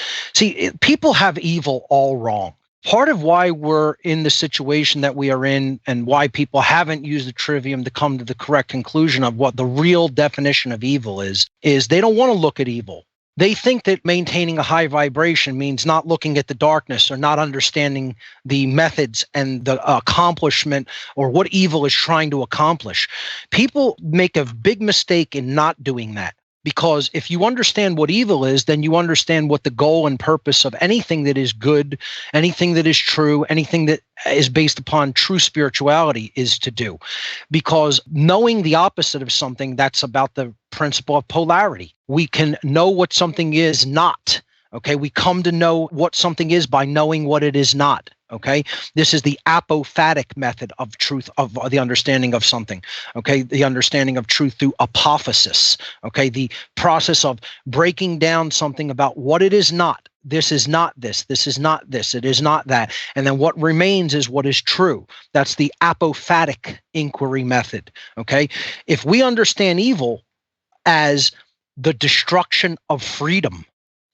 people have evil all wrong. Part of why we're in the situation that we are in and why people haven't used the trivium to come to the correct conclusion of what the real definition of evil is they don't want to look at evil. They think that maintaining a high vibration means not looking at the darkness or not understanding the methods and the accomplishment or what evil is trying to accomplish. People make a big mistake in not doing that. Because if you understand what evil is, then you understand what the goal and purpose of anything that is good, anything that is true, anything that is based upon true spirituality is to do. Because knowing the opposite of something, that's about the principle of polarity. We can know what something is not. Okay, we come to know what something is by knowing what it is not. Okay, this is the apophatic method of truth, of the understanding of something. Okay, the understanding of truth through apophasis. Okay, the process of breaking down something about what it is not. This is not this. This is not this. It is not that. And then what remains is what is true. That's the apophatic inquiry method. Okay, if we understand evil as the destruction of freedom.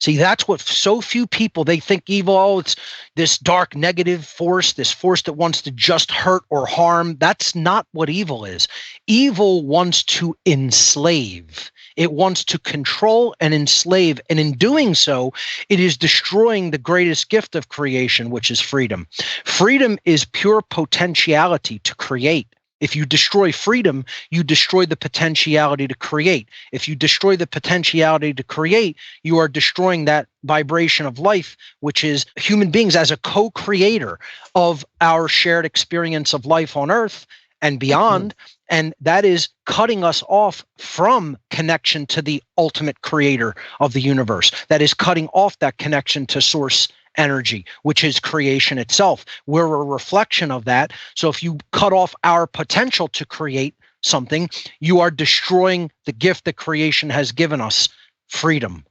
See, that's what so few people, they think evil, it's this dark negative force, this force that wants to just hurt or harm. That's not what evil is. Evil wants to enslave. It wants to control and enslave. And in doing so, it is destroying the greatest gift of creation, which is freedom. Freedom is pure potentiality to create. If you destroy freedom, you destroy the potentiality to create. If you destroy the potentiality to create, you are destroying that vibration of life, which is human beings as a co-creator of our shared experience of life on Earth and beyond. And that is cutting us off from connection to the ultimate creator of the universe. That is cutting off that connection to source energy, which is creation itself. We're a reflection of that. So if you cut off our potential to create something, you are destroying the gift that creation has given us, freedom,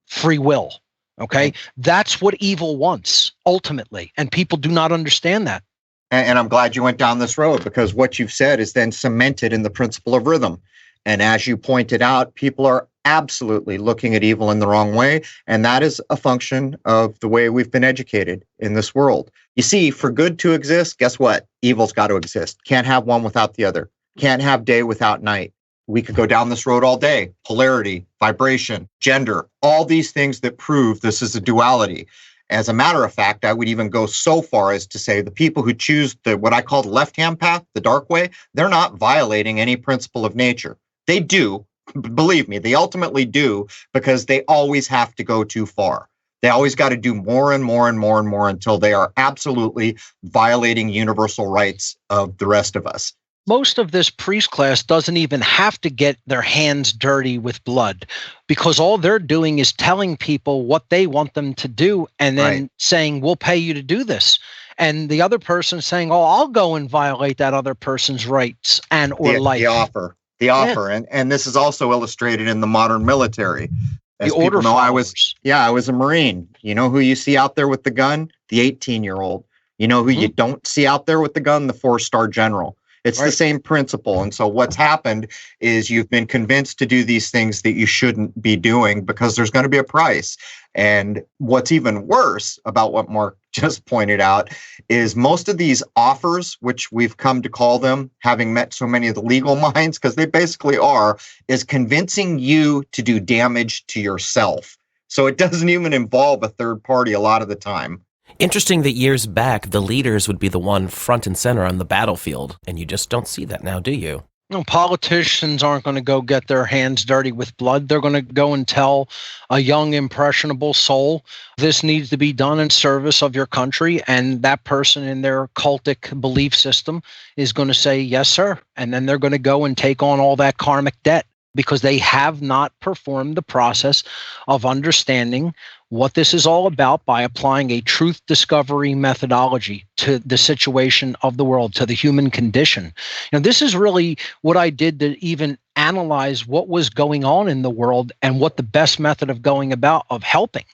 free will. Okay? That's what evil wants, ultimately. And people do not understand that. And I'm glad you went down this road, because what you've said is then cemented in the principle of rhythm. And as you pointed out, people are absolutely looking at evil in the wrong way. And that is a function of the way we've been educated in this world. You see, for good to exist, guess what? Evil's got to exist. Can't have one without the other. Can't have day without night. We could go down this road all day. Polarity, vibration, gender, all these things that prove this is a duality. As a matter of fact, I would even go so far as to say the people who choose what I call the left-hand path, the dark way, they're not violating any principle of nature. They do, believe me, they ultimately do, because they always have to go too far. They always got to do more and more and more and more until they are absolutely violating universal rights of the rest of us. Most of this priest class doesn't even have to get their hands dirty with blood, because all they're doing is telling people what they want them to do and then saying, we'll pay you to do this. And the other person saying, oh, I'll go and violate that other person's rights or life. The offer. Yeah. And this is also illustrated in the modern military. As the order people know, followers. I was a Marine. You know who you see out there with the gun? The 18-year-old. You know who you don't see out there with the gun? The 4-star general. It's the same principle. And so what's happened is you've been convinced to do these things that you shouldn't be doing because there's going to be a price. And what's even worse about what Mark just pointed out is most of these offers, which we've come to call them, having met so many of the legal minds, because they basically are, is convincing you to do damage to yourself. So it doesn't even involve a third party a lot of the time. Interesting that years back, the leaders would be the one front and center on the battlefield, and you just don't see that now, do you? No, politicians aren't going to go get their hands dirty with blood. They're going to go and tell a young, impressionable soul, this needs to be done in service of your country. And that person in their cultic belief system is going to say, yes, sir. And then they're going to go and take on all that karmic debt because they have not performed the process of understanding what this is all about by applying a truth discovery methodology to the situation of the world, to the human condition. This is really what I did to even analyze what was going on in the world and what the best method of going about of helping.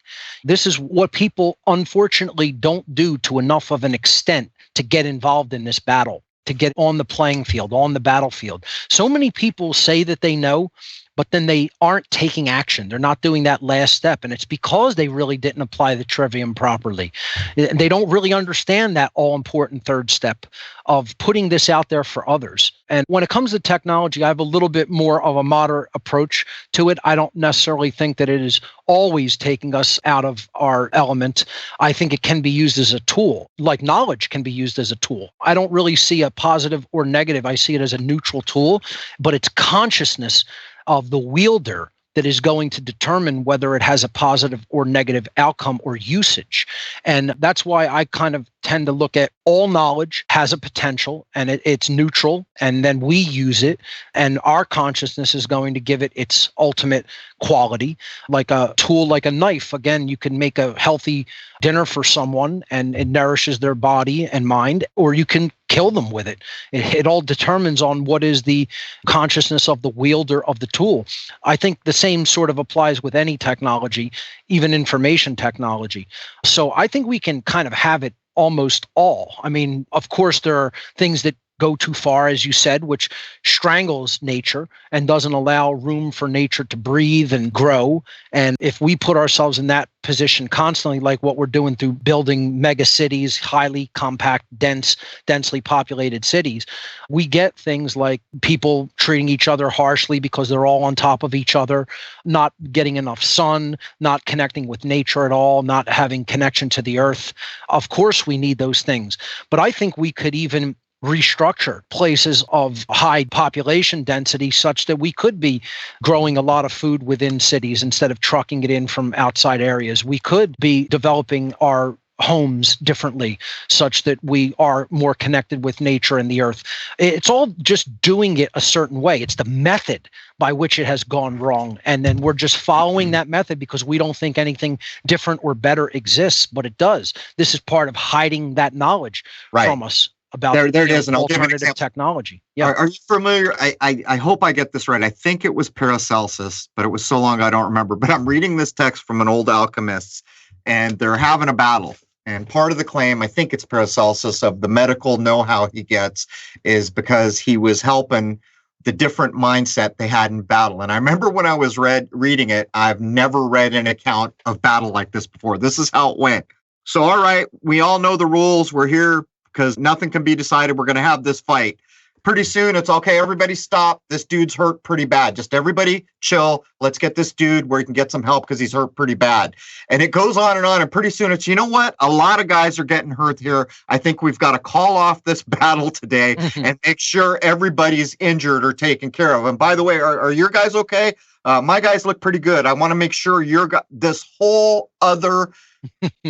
This is what people unfortunately don't do to enough of an extent to get involved in this battle, to get on the playing field, on the battlefield. So many people say that they know, but then they aren't taking action. They're not doing that last step. And it's because they really didn't apply the trivium properly. They don't really understand that all-important third step of putting this out there for others. And when it comes to technology, I have a little bit more of a moderate approach to it. I don't necessarily think that it is always taking us out of our element. I think it can be used as a tool, like knowledge can be used as a tool. I don't really see a positive or negative. I see it as a neutral tool, but it's consciousness of the wielder that is going to determine whether it has a positive or negative outcome or usage. And that's why I kind of tend to look at all knowledge has a potential and it's neutral, and then we use it, and our consciousness is going to give it its ultimate quality. Like a tool, like a knife, again, you can make a healthy dinner for someone and it nourishes their body and mind, or you can kill them with it. It all determines on what is the consciousness of the wielder of the tool. I think the same sort of applies with any technology, even information technology. So I think we can kind of have it almost all. I mean, of course, there are things that go too far, as you said, which strangles nature and doesn't allow room for nature to breathe and grow. And if we put ourselves in that position constantly, like what we're doing through building mega cities, highly compact, densely populated cities, we get things like people treating each other harshly because they're all on top of each other, not getting enough sun, not connecting with nature at all, not having connection to the earth. Of course, we need those things. But I think we could even restructure places of high population density such that we could be growing a lot of food within cities instead of trucking it in from outside areas. We could be developing our homes differently such that we are more connected with nature and the earth. It's all just doing it a certain way. It's the method by which it has gone wrong. And then we're just following that method because we don't think anything different or better exists, but it does. This is part of hiding that knowledge from us about there it is, an alternative technology. Yeah. Are you familiar? I hope I get this right. I think it was Paracelsus, but it was so long I don't remember. But I'm reading this text from an old alchemist, and they're having a battle. And part of the claim, I think it's Paracelsus, of the medical know-how he gets is because he was helping the different mindset they had in battle. And I remember when I was reading it, I've never read an account of battle like this before. This is how it went. So, all right, we all know the rules. We're here because nothing can be decided. We're going to have this fight. Pretty soon, it's okay, everybody stop. This dude's hurt pretty bad. Just everybody chill. Let's get this dude where he can get some help because he's hurt pretty bad. And it goes on. And pretty soon it's, you know what? A lot of guys are getting hurt here. I think we've got to call off this battle today and make sure everybody's injured or taken care of. And by the way, are your guys okay? My guys look pretty good. I want to make sure this whole other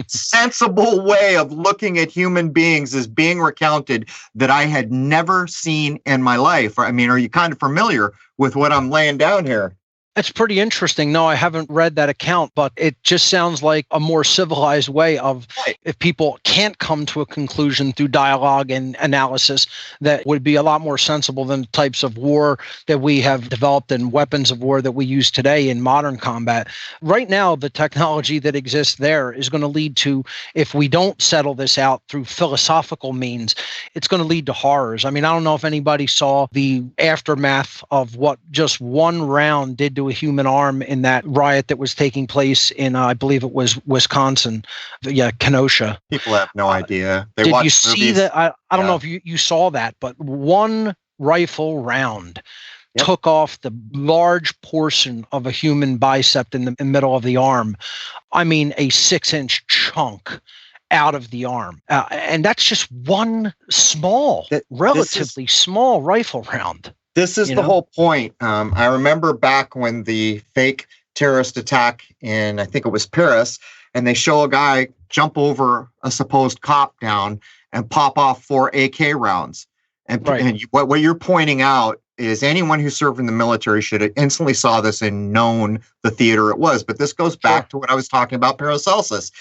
sensible way of looking at human beings is being recounted that I had never seen in my life. I mean, are you kind of familiar with what I'm laying down here? It's pretty interesting. No, I haven't read that account, but it just sounds like a more civilized way of, if people can't come to a conclusion through dialogue and analysis, that would be a lot more sensible than the types of war that we have developed and weapons of war that we use today in modern combat. Right now, the technology that exists there is going to lead to, if we don't settle this out through philosophical means, it's going to lead to horrors. I mean, I don't know if anybody saw the aftermath of what just one round did to a human arm in that riot that was taking place in, I believe it was Wisconsin, Kenosha. People have no idea. They did watch you see movies. that? I don't know if you saw that, but one rifle round took off the large portion of a human bicep in the middle of the arm. I mean, a 6-inch chunk out of the arm. And that's just one relatively small rifle round. This is the whole point. I remember back when the fake terrorist attack in, I think it was Paris, and they show a guy jump over a supposed cop down and pop off 4 AK rounds. And what you're pointing out is anyone who served in the military should have instantly saw this and known the theater it was. But this goes back to what I was talking about, Paracelsus.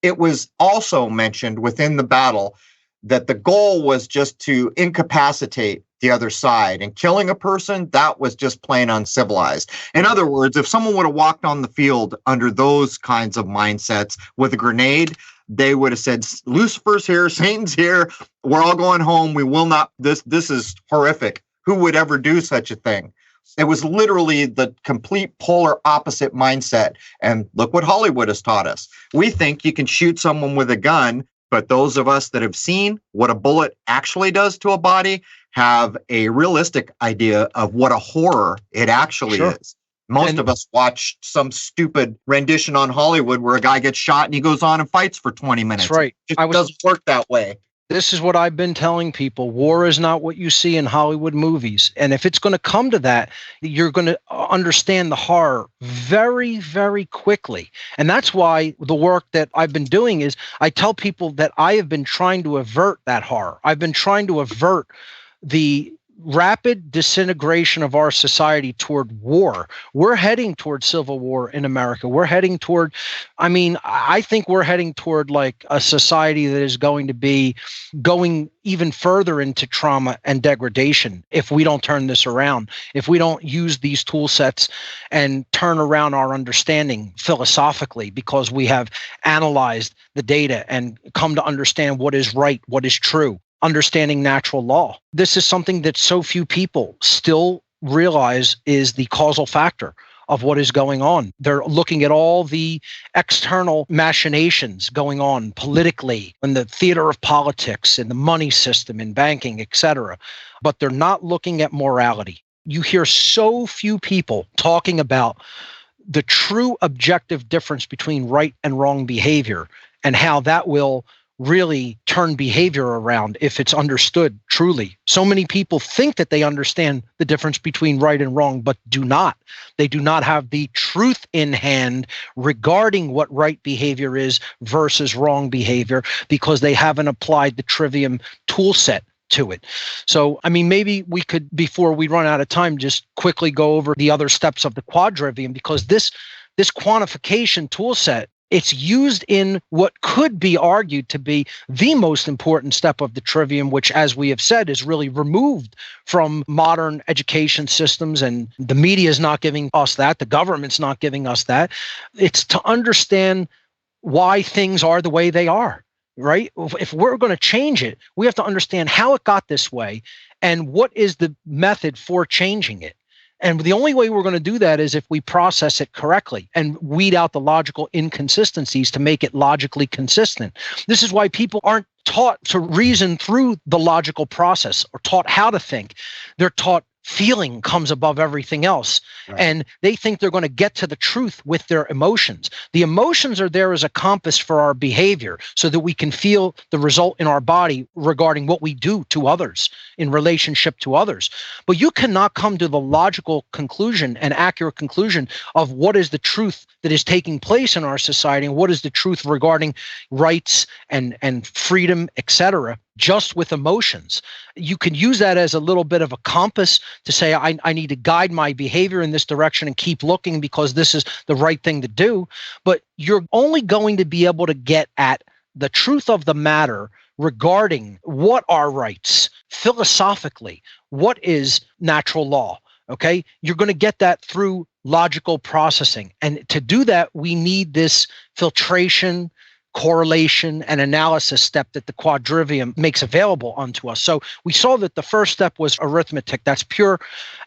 It was also mentioned within the battle that the goal was just to incapacitate the other side, and killing a person, that was just plain uncivilized. In other words, if someone would have walked on the field under those kinds of mindsets with a grenade, they would have said, Lucifer's here, Satan's here, we're all going home, we will not, this is horrific. Who would ever do such a thing? It was literally the complete polar opposite mindset. And look what Hollywood has taught us. We think you can shoot someone with a gun, but those of us that have seen what a bullet actually does to a body have a realistic idea of what a horror it actually is. Most of us watch some stupid rendition on Hollywood where a guy gets shot and he goes on and fights for 20 minutes. That's right. It doesn't work that way. This is what I've been telling people. War is not what you see in Hollywood movies. And if it's going to come to that, you're going to understand the horror very, very quickly. And that's why the work that I've been doing is I tell people that I have been trying to avert that horror. I've been trying to avert the rapid disintegration of our society toward war. We're heading toward civil war in America. We're heading toward, I think we're heading toward like a society that is going to be going even further into trauma and degradation if we don't turn this around, if we don't use these tool sets and turn around our understanding philosophically, because we have analyzed the data and come to understand what is right, what is true. Understanding natural law. This is something that so few people still realize is the causal factor of what is going on. They're looking at all the external machinations going on politically in the theater of politics, in the money system, in banking, etc. But they're not looking at morality. You hear so few people talking about the true objective difference between right and wrong behavior and how that will really turn behavior around if it's understood truly. So many people think that they understand the difference between right and wrong, but do not. They do not have the truth in hand regarding what right behavior is versus wrong behavior because they haven't applied the trivium tool set to it. So, maybe we could, before we run out of time, just quickly go over the other steps of the quadrivium, because this quantification tool set, it's used in what could be argued to be the most important step of the trivium, which, as we have said, is really removed from modern education systems, and the media is not giving us that. The government's not giving us that. It's to understand why things are the way they are. right? If we're going to change it, we have to understand how it got this way and what is the method for changing it. And the only way we're going to do that is if we process it correctly and weed out the logical inconsistencies to make it logically consistent. This is why people aren't taught to reason through the logical process or taught how to think. They're taught feeling comes above everything else. Right. And they think they're going to get to the truth with their emotions. The emotions are there as a compass for our behavior so that we can feel the result in our body regarding what we do to others in relationship to others. But you cannot come to the logical conclusion and accurate conclusion of what is the truth that is taking place in our society and what is the truth regarding rights and freedom, etc., just with emotions. You can use that as a little bit of a compass to say, I need to guide my behavior in this direction and keep looking because this is the right thing to do. But you're only going to be able to get at the truth of the matter regarding what are rights philosophically, what is natural law. Okay, you're going to get that through logical processing. And to do that, we need this filtration, correlation, and analysis step that the quadrivium makes available unto us. So we saw that the first step was arithmetic. That's pure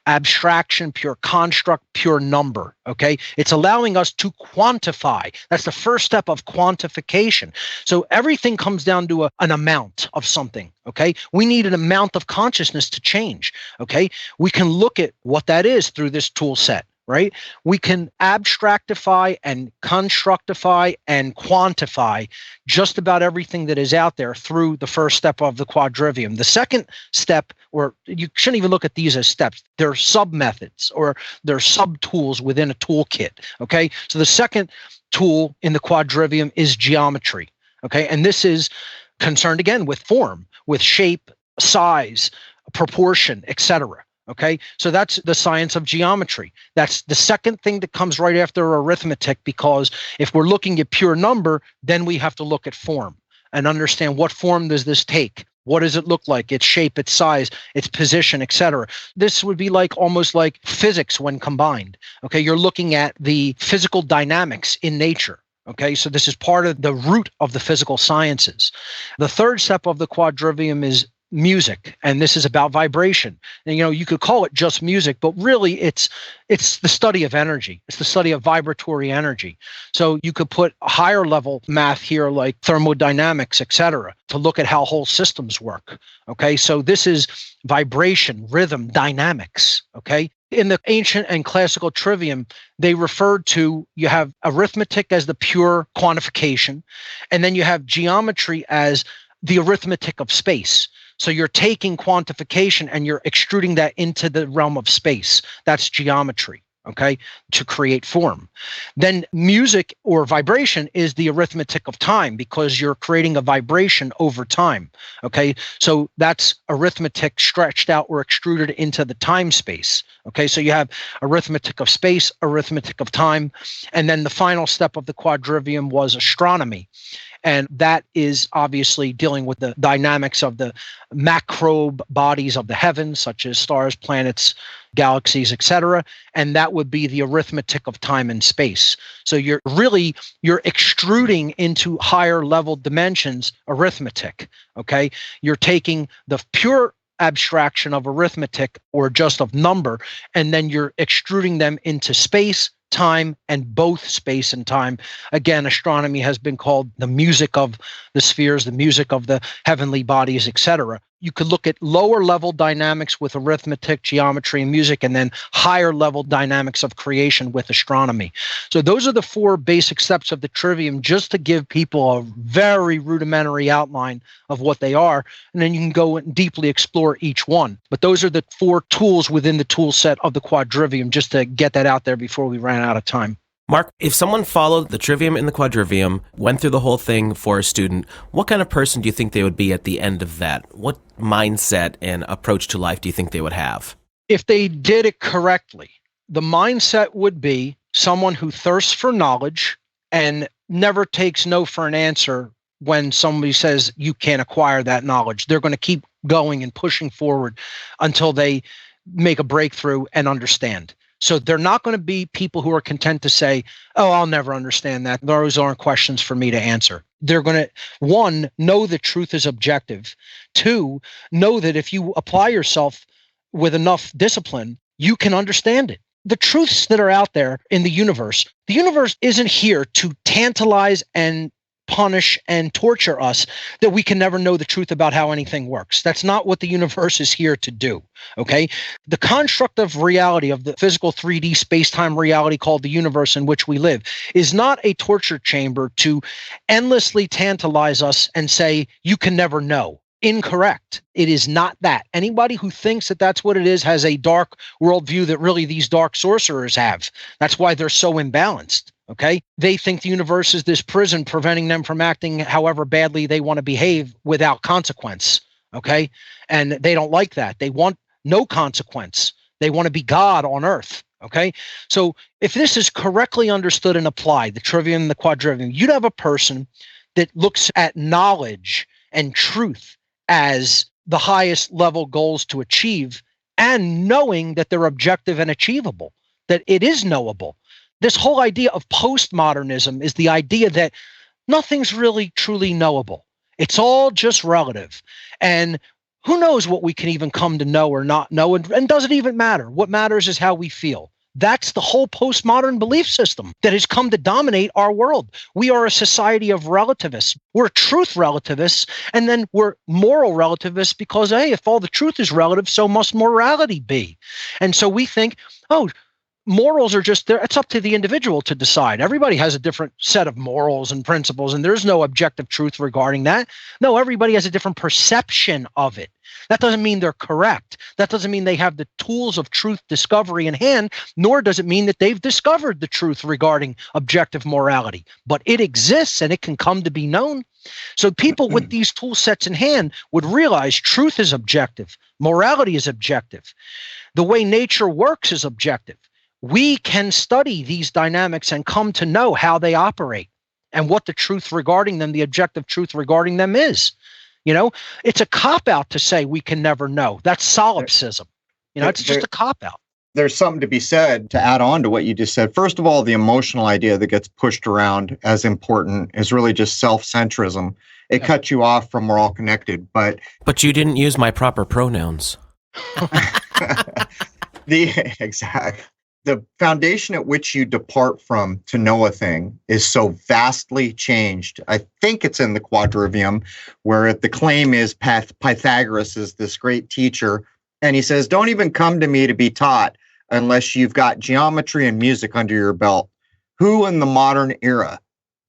abstraction, pure construct, pure number. Okay, it's allowing us to quantify. That's the first step of quantification. So everything comes down to an amount of something. Okay, we need an amount of consciousness to change. Okay, we can look at what that is through this tool set. Right? We can abstractify and constructify and quantify just about everything that is out there through the first step of the quadrivium. The second step, or you shouldn't even look at these as steps, they're sub-methods or they're sub-tools within a toolkit. Okay? So the second tool in the quadrivium is geometry. Okay? And this is concerned again with form, with shape, size, proportion, etc. Okay, so that's the science of geometry. That's the second thing that comes right after arithmetic, because if we're looking at pure number, then we have to look at form and understand what form does this take? What does it look like? Its shape, its size, its position, etc. This would be like almost like physics when combined. Okay, you're looking at the physical dynamics in nature. Okay, so this is part of the root of the physical sciences. The third step of the quadrivium is music, and this is about vibration. And you could call it just music, but really it's the study of energy. It's the study of vibratory energy. So you could put a higher level math here like thermodynamics, etc., to look at how whole systems work. Okay, so this is vibration, rhythm, dynamics. Okay, in the ancient and classical trivium, they referred to, you have arithmetic as the pure quantification, and then you have geometry as the arithmetic of space. So you're taking quantification and you're extruding that into the realm of space. That's geometry, okay, to create form. Then music or vibration is the arithmetic of time, because you're creating a vibration over time, okay? So that's arithmetic stretched out or extruded into the time space, okay? So you have arithmetic of space, arithmetic of time, and then the final step of the quadrivium was astronomy. And that is obviously dealing with the dynamics of the macrobe bodies of the heavens, such as stars, planets, galaxies, etc. And that would be the arithmetic of time and space. So you're extruding into higher level dimensions arithmetic. Okay, you're taking the pure abstraction of arithmetic or just of number, and then you're extruding them into space, time, and both space and time. Again, astronomy has been called the music of the spheres, the music of the heavenly bodies, etc. You could look at lower level dynamics with arithmetic, geometry, and music, and then higher level dynamics of creation with astronomy. So those are the four basic steps of the trivium, just to give people a very rudimentary outline of what they are, and then you can go and deeply explore each one. But those are the four tools within the tool set of the quadrivium, just to get that out there before we ran out of time. Mark, if someone followed the trivium and the quadrivium, went through the whole thing for a student, what kind of person do you think they would be at the end of that? What mindset and approach to life do you think they would have? If they did it correctly, the mindset would be someone who thirsts for knowledge and never takes no for an answer when somebody says you can't acquire that knowledge. They're going to keep going and pushing forward until they make a breakthrough and understand. So they're not going to be people who are content to say, oh, I'll never understand that. Those aren't questions for me to answer. They're going to, one, know that truth is objective. Two, know that if you apply yourself with enough discipline, you can understand it. The truths that are out there in the universe isn't here to tantalize and punish and torture us that we can never know the truth about how anything works. That's not what the universe is here to do. Okay. The construct of reality, of the physical 3D space-time reality called the universe in which we live, is not a torture chamber to endlessly tantalize us and say, you can never know. Incorrect. It is not that. Anybody who thinks that that's what it is has a dark worldview that really these dark sorcerers have. That's why they're so imbalanced. Okay. They think the universe is this prison preventing them from acting however badly they want to behave without consequence. Okay. And they don't like that. They want no consequence. They want to be God on earth. Okay. So if this is correctly understood and applied, the trivium and the quadrivium, you'd have a person that looks at knowledge and truth as the highest level goals to achieve, and knowing that they're objective and achievable, that it is knowable. This whole idea of postmodernism is the idea that nothing's really truly knowable. It's all just relative. And who knows what we can even come to know or not know, and does it even matter? What matters is how we feel. That's the whole postmodern belief system that has come to dominate our world. We are a society of relativists. We're truth relativists, and then we're moral relativists because, hey, if all the truth is relative, so must morality be. And so we think, oh, morals are just there. It's up to the individual to decide. Everybody has a different set of morals and principles, and there's no objective truth regarding that. No, everybody has a different perception of it. That doesn't mean they're correct. That doesn't mean they have the tools of truth discovery in hand, nor does it mean that they've discovered the truth regarding objective morality. But it exists and it can come to be known. So people with these tool sets in hand would realize truth is objective. Morality is objective. The way nature works is objective. We can study these dynamics and come to know how they operate and what the truth regarding them, the objective truth regarding them is. You know, it's a cop-out to say we can never know. That's solipsism. You know, it's just a cop-out. There's something to be said to add on to what you just said. First of all, the emotional idea that gets pushed around as important is really just self-centrism. It cuts you off from we're all connected. But you didn't use my proper pronouns. The foundation at which you depart from to know a thing is so vastly changed. I think it's in the quadrivium, where the claim is Pythagoras is this great teacher, and he says, don't even come to me to be taught unless you've got geometry and music under your belt. Who in the modern era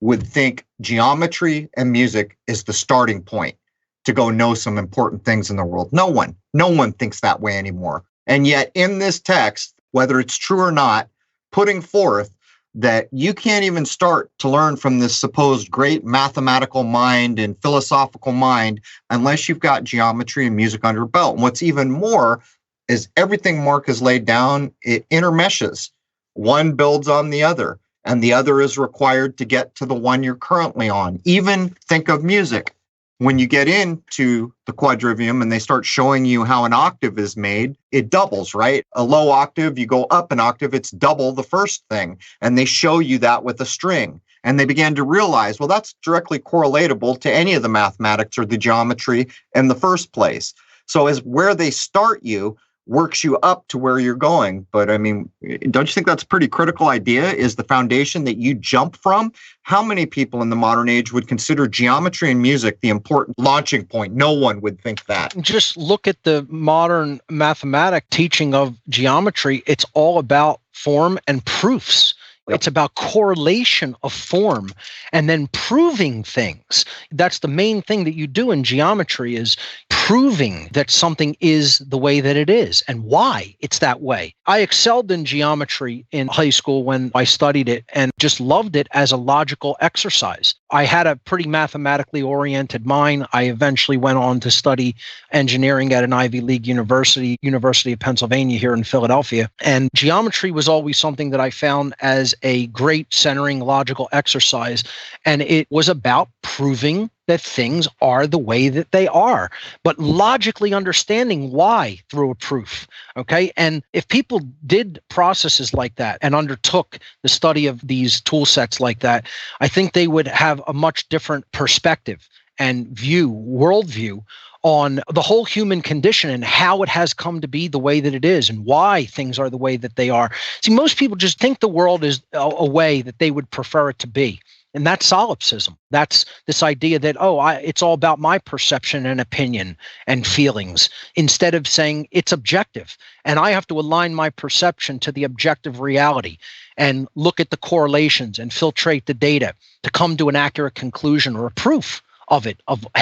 would think geometry and music is the starting point to go know some important things in the world? No one. No one thinks that way anymore. And yet in this text, whether it's true or not, putting forth that you can't even start to learn from this supposed great mathematical mind and philosophical mind unless you've got geometry and music under your belt. And what's even more is everything Mark has laid down, it intermeshes. One builds on the other, and the other is required to get to the one you're currently on. Even think of music. When you get into the quadrivium and they start showing you how an octave is made, it doubles, right? A low octave, you go up an octave, it's double the first thing. And they show you that with a string. And they began to realize, well, that's directly correlatable to any of the mathematics or the geometry in the first place. So as where they start you works you up to where you're going. But I mean, don't you think that's a pretty critical idea, is the foundation that you jump from? How many people in the modern age would consider geometry and music the important launching point? No one would think that. Just look at the modern mathematic teaching of geometry. It's all about form and proofs. It's about correlation of form and then proving things. That's the main thing that you do in geometry, is proving that something is the way that it is and why it's that way. I excelled in geometry in high school when I studied it and just loved it as a logical exercise. I had a pretty mathematically oriented mind. I eventually went on to study engineering at an Ivy League university, University of Pennsylvania here in Philadelphia. And geometry was always something that I found as a great centering logical exercise. And it was about proving that things are the way that they are, but logically understanding why through a proof. Okay. And if people did processes like that and undertook the study of these tool sets like that, I think they would have a much different perspective and worldview on the whole human condition and how it has come to be the way that it is and why things are the way that they are. See, most people just think the world is a way that they would prefer it to be. And that's solipsism. That's this idea that, it's all about my perception and opinion and feelings, instead of saying it's objective. And I have to align my perception to the objective reality and look at the correlations and filtrate the data to come to an accurate conclusion or a proof of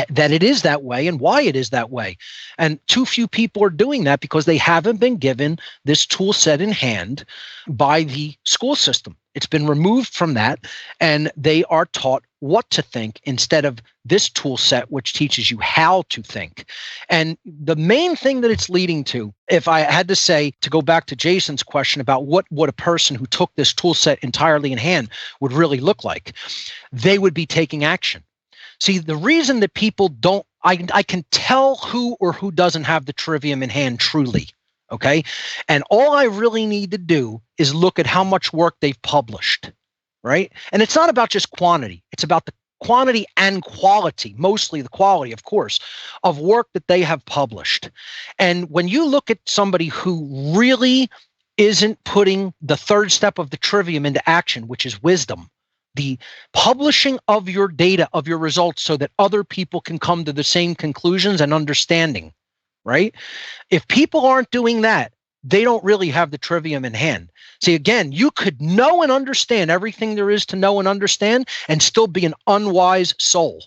that it is that way and why it is that way. And too few people are doing that because they haven't been given this tool set in hand by the school system. It's been removed from that, and they are taught what to think instead of this tool set, which teaches you how to think. And the main thing that it's leading to, if I had to say, to go back to Jason's question about what a person who took this tool set entirely in hand would really look like, they would be taking action. See, the reason that people don't, I can tell who or who doesn't have the trivium in hand truly, okay? And all I really need to do is look at how much work they've published, right? And it's not about just quantity. It's about the quantity and quality, mostly the quality, of course, of work that they have published. And when you look at somebody who really isn't putting the third step of the trivium into action, which is wisdom, the publishing of your data, of your results, so that other people can come to the same conclusions and understanding, right? If people aren't doing that, they don't really have the trivium in hand. See, again, you could know and understand everything there is to know and understand and still be an unwise soul,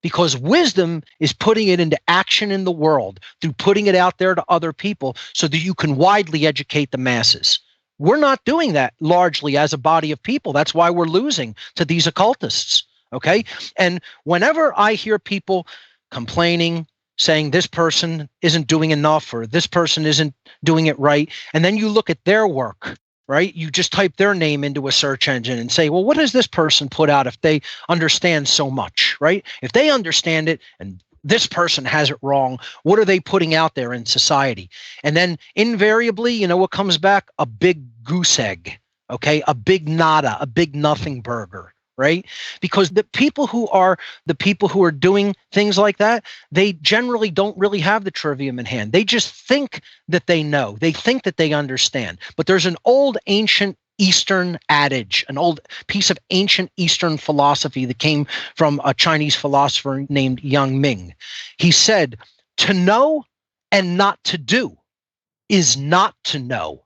because wisdom is putting it into action in the world through putting it out there to other people so that you can widely educate the masses. We're not doing that largely as a body of people. That's why we're losing to these occultists, okay? And whenever I hear people complaining, saying this person isn't doing enough or this person isn't doing it right, and then you look at their work, right? You just type their name into a search engine and say, well, what does this person put out if they understand so much, right? If they understand it and this person has it wrong, what are they putting out there in society? And then invariably, you know what comes back? A big goose egg, okay? A big nada, a big nothing burger, right? Because the people who are doing things like that, they generally don't really have the trivium in hand. They just think that they know. They think that they understand. But there's an old ancient Eastern adage, an old piece of ancient Eastern philosophy that came from a Chinese philosopher named Yang Ming. He said, to know and not to do is not to know.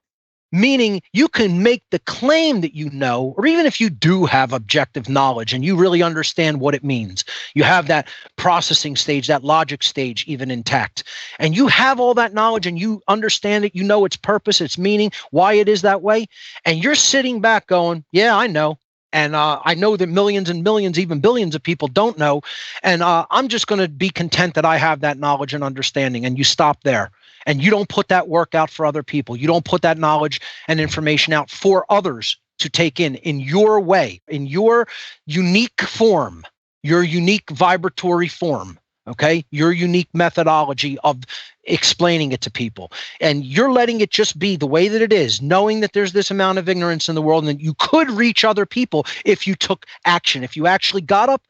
Meaning you can make the claim that you know, or even if you do have objective knowledge and you really understand what it means, you have that processing stage, that logic stage even intact, and you have all that knowledge and you understand it, you know its purpose, its meaning, why it is that way, and you're sitting back going, yeah, I know. And I know that millions and millions, even billions of people don't know. And I'm just going to be content that I have that knowledge and understanding. And you stop there. And you don't put that work out for other people. You don't put that knowledge and information out for others to take in your way, in your unique form, your unique vibratory form, okay? Your unique methodology of explaining it to people. And you're letting it just be the way that it is, knowing that there's this amount of ignorance in the world and that you could reach other people if you took action, if you actually got up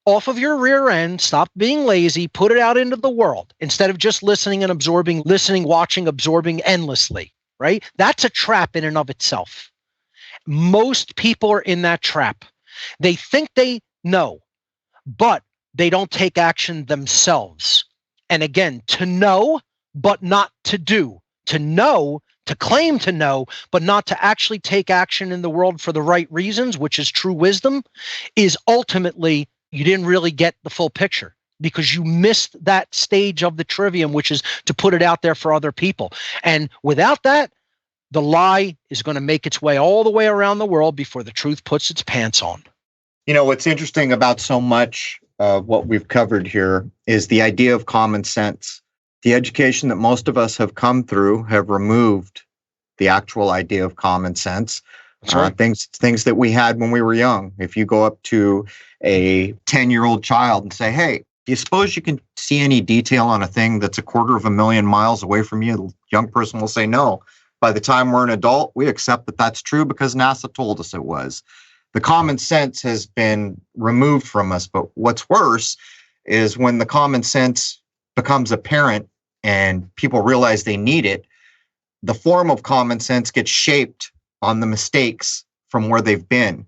off of your rear end, stop being lazy, put it out into the world instead of just listening and absorbing, watching, absorbing endlessly, right? That's a trap in and of itself. Most people are in that trap. They think they know, but they don't take action themselves. And again, to know, but not to do. To know, to claim to know, but not to actually take action in the world for the right reasons, which is true wisdom, is ultimately you didn't really get the full picture because you missed that stage of the trivium, which is to put it out there for other people. And without that, the lie is going to make its way all the way around the world before the truth puts its pants on. You know, what's interesting about so much of what we've covered here is the idea of common sense. The education that most of us have come through have removed the actual idea of common sense. That's right. Things that we had when we were young. If you go up to a 10-year-old child and say, hey, do you suppose you can see any detail on a thing that's 250,000 miles away from you? The young person will say no. By the time we're an adult, we accept that that's true because NASA told us it was. The common sense has been removed from us. But what's worse is when the common sense becomes apparent and people realize they need it, the form of common sense gets shaped on the mistakes from where they've been.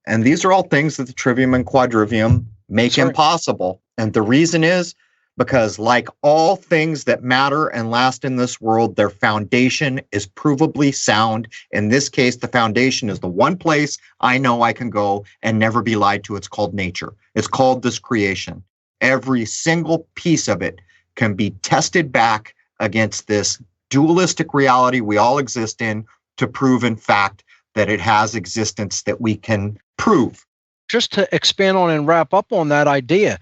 And these are all things that the trivium and quadrivium make impossible. And the reason is because, like all things that matter and last in this world, their foundation is provably sound. In this case, the foundation is the one place I know I can go and never be lied to. It's called nature. It's called this creation. Every single piece of it can be tested back against this dualistic reality we all exist in to prove, in fact, that it has existence that we can prove. Just to expand on and wrap up on that idea,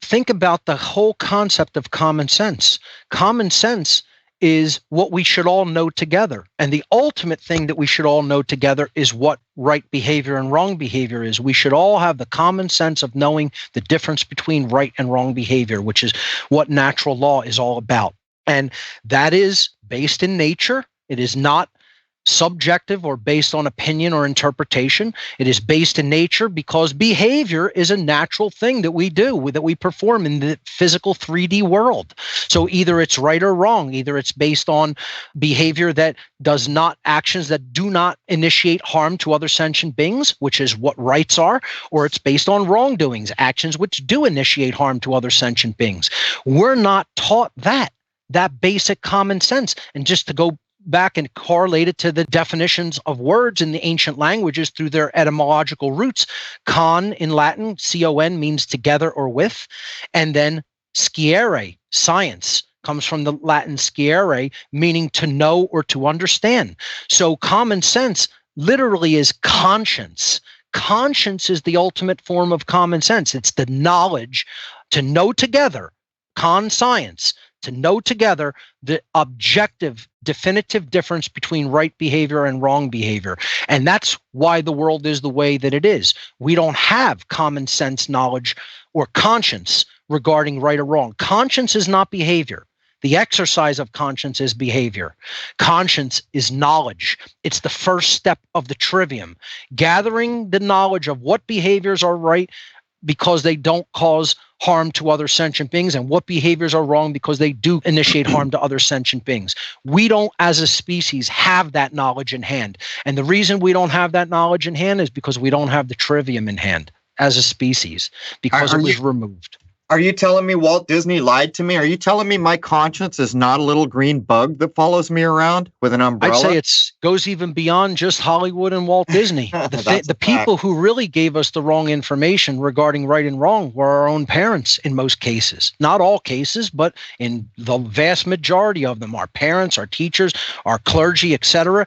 think about the whole concept of common sense. Common sense is what we should all know together. And the ultimate thing that we should all know together is what right behavior and wrong behavior is. We should all have the common sense of knowing the difference between right and wrong behavior, which is what natural law is all about. And that is based in nature. It is not subjective or based on opinion or interpretation. It is based in nature because behavior is a natural thing that we do, that we perform in the physical 3D world. So either it's right or wrong. Either it's based on behavior that does not, actions that do not initiate harm to other sentient beings, which is what rights are, or it's based on wrongdoings, actions which do initiate harm to other sentient beings. We're not taught that basic common sense. And just to go back and correlate it to the definitions of words in the ancient languages through their etymological roots. Con in Latin, C-O-N, means together or with. And then sciere, science, comes from the Latin sciere, meaning to know or to understand. So common sense literally is conscience. Conscience is the ultimate form of common sense. It's the knowledge to know together, science, to know together the objective, definitive difference between right behavior and wrong behavior. And that's why the world is the way that it is. We don't have common sense knowledge or conscience regarding right or wrong. Conscience is not behavior. The exercise of conscience is behavior. Conscience is knowledge. It's the first step of the trivium. Gathering the knowledge of what behaviors are right because they don't cause harm to other sentient beings, and what behaviors are wrong because they do initiate harm to other sentient beings. We don't, as a species, have that knowledge in hand. And the reason we don't have that knowledge in hand is because we don't have the trivium in hand as a species, because it was removed. Are you telling me Walt Disney lied to me? Are you telling me my conscience is not a little green bug that follows me around with an umbrella? I'd say it goes even beyond just Hollywood and Walt Disney. The people who really gave us the wrong information regarding right and wrong were our own parents in most cases. Not all cases, but in the vast majority of them. Our parents, our teachers, our clergy, etc.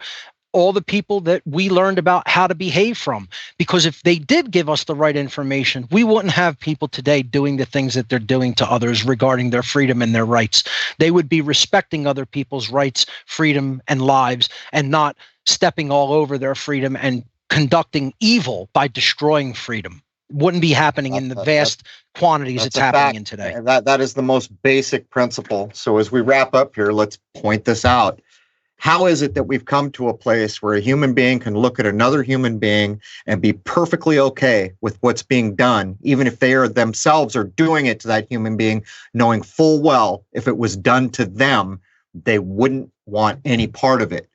All the people that we learned about how to behave from. Because if they did give us the right information, we wouldn't have people today doing the things that they're doing to others regarding their freedom and their rights. They would be respecting other people's rights, freedom, and lives, and not stepping all over their freedom and conducting evil by destroying freedom. It wouldn't be happening in the vast quantities it's happening in today. That is the most basic principle. So as we wrap up here, let's point this out. How is it that we've come to a place where a human being can look at another human being and be perfectly okay with what's being done, even if they are themselves are doing it to that human being, knowing full well if it was done to them, they wouldn't want any part of it?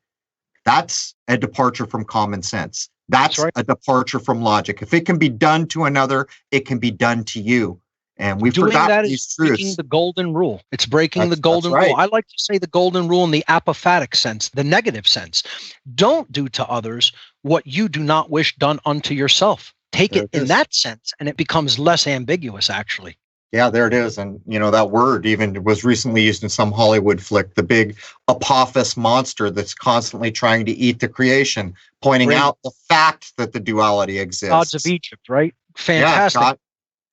That's a departure from common sense. That's right. A departure from logic. If it can be done to another, it can be done to you. And we've forgotten these truths. Breaking the golden rule. It's breaking the golden rule. I like to say the golden rule in the apophatic sense, the negative sense. Don't do to others what you do not wish done unto yourself. Take it in that sense, and it becomes less ambiguous, actually. Yeah, there it is. And, that word even was recently used in some Hollywood flick, the big Apophis monster that's constantly trying to eat the creation, pointing out the fact that the duality exists. Gods of Egypt, right? Fantastic.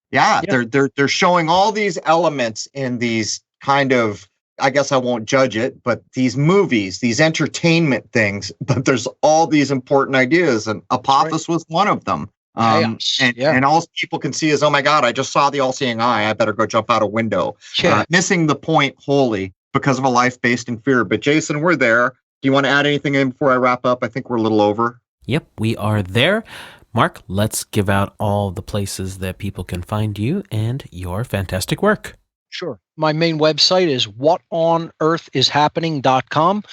Yeah, they're showing all these elements in these kind of I guess I won't judge it, but these movies, these entertainment things, but there's all these important ideas, and Apophis was one of them. And all people can see is, oh my God, I just saw the all-seeing eye. I better go jump out a window. Missing the point wholly because of a life based in fear. But Jason, we're there. Do you want to add anything in before I wrap up? I think we're a little over. Yep, we are there. Mark, let's give out all the places that people can find you and your fantastic work. Sure. My main website is whatonearthishappening.com.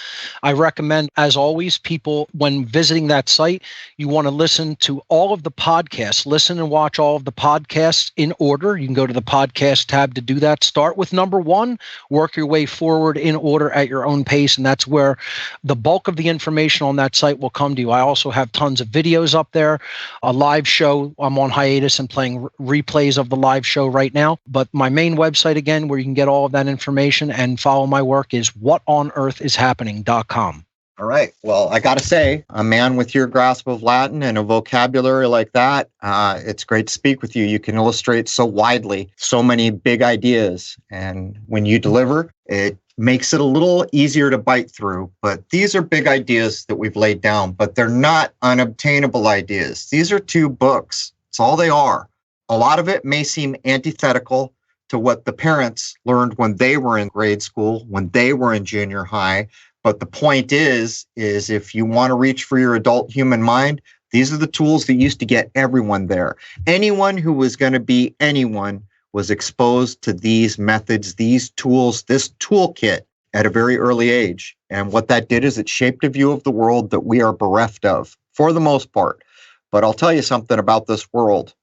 I recommend, as always, people, when visiting that site, you want to listen to all of the podcasts. Listen and watch all of the podcasts in order. You can go to the podcast tab to do that. Start with number 1, work your way forward in order at your own pace, and that's where the bulk of the information on that site will come to you. I also have tons of videos up there, a live show. I'm on hiatus and playing replays of the live show right now. But my main website, again, where you can get all of that information and follow my work, is whatonearthishappening.com. All right. Well, I got to say, a man with your grasp of Latin and a vocabulary like that, it's great to speak with you. You can illustrate so widely, so many big ideas. And when you deliver, it makes it a little easier to bite through. But these are big ideas that we've laid down, but they're not unobtainable ideas. These are 2 books. It's all they are. A lot of it may seem antithetical to what the parents learned when they were in grade school, when they were in junior high. But the point is if you want to reach for your adult human mind, these are the tools that used to get everyone there. Anyone who was going to be anyone was exposed to these methods, these tools, this toolkit at a very early age. And what that did is it shaped a view of the world that we are bereft of, for the most part. But I'll tell you something about this world.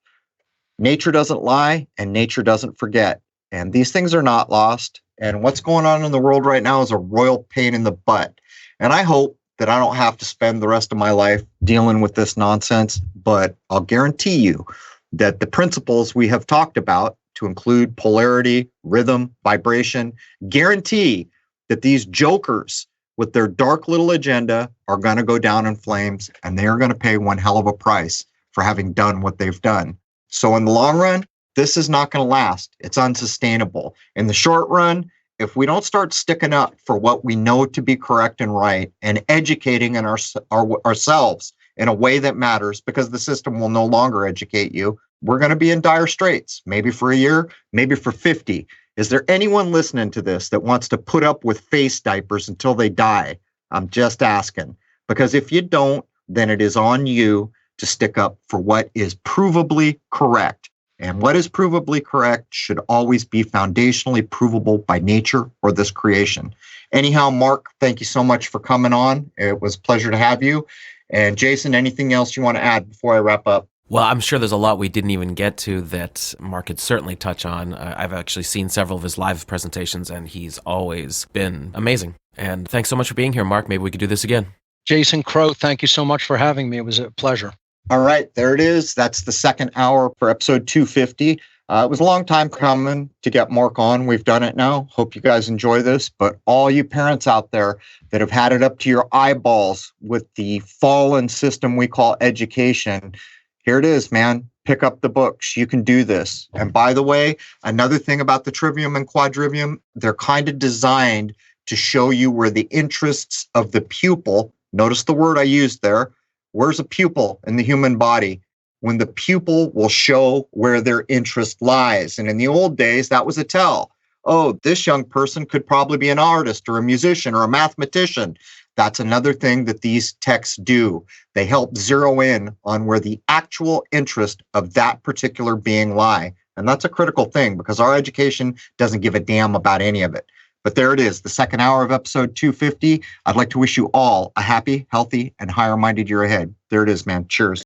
Nature doesn't lie and nature doesn't forget. And these things are not lost. And what's going on in the world right now is a royal pain in the butt. And I hope that I don't have to spend the rest of my life dealing with this nonsense. But I'll guarantee you that the principles we have talked about, to include polarity, rhythm, vibration, guarantee that these jokers with their dark little agenda are going to go down in flames, and they are going to pay one hell of a price for having done what they've done. So in the long run, this is not going to last. It's unsustainable. In the short run, if we don't start sticking up for what we know to be correct and right and educating ourselves in a way that matters, because the system will no longer educate you, we're going to be in dire straits, maybe for a year, maybe for 50. Is there anyone listening to this that wants to put up with face diapers until they die? I'm just asking. Because if you don't, then it is on you to stick up for what is provably correct. And what is provably correct should always be foundationally provable by nature or this creation. Anyhow, Mark, thank you so much for coming on. It was a pleasure to have you. And Jason, anything else you want to add before I wrap up? Well, I'm sure there's a lot we didn't even get to that Mark could certainly touch on. I've actually seen several of his live presentations, and he's always been amazing. And thanks so much for being here, Mark. Maybe we could do this again. Jason Crrow, thank you so much for having me. It was a pleasure. All right, there it is. That's the second hour for episode 250. It was a long time coming to get Mark on. We've done it now. Hope you guys enjoy this. But all you parents out there that have had it up to your eyeballs with the fallen system we call education, here it is, man. Pick up the books. You can do this. And by the way, another thing about the trivium and quadrivium, they're kind of designed to show you where the interests of the pupil, notice the word I used there, where's a pupil in the human body? When the pupil will show where their interest lies. And in the old days, that was a tell. Oh, this young person could probably be an artist or a musician or a mathematician. That's another thing that these texts do. They help zero in on where the actual interest of that particular being lie. And that's a critical thing because our education doesn't give a damn about any of it. But there it is, the second hour of episode 250. I'd like to wish you all a happy, healthy, and higher-minded year ahead. There it is, man. Cheers.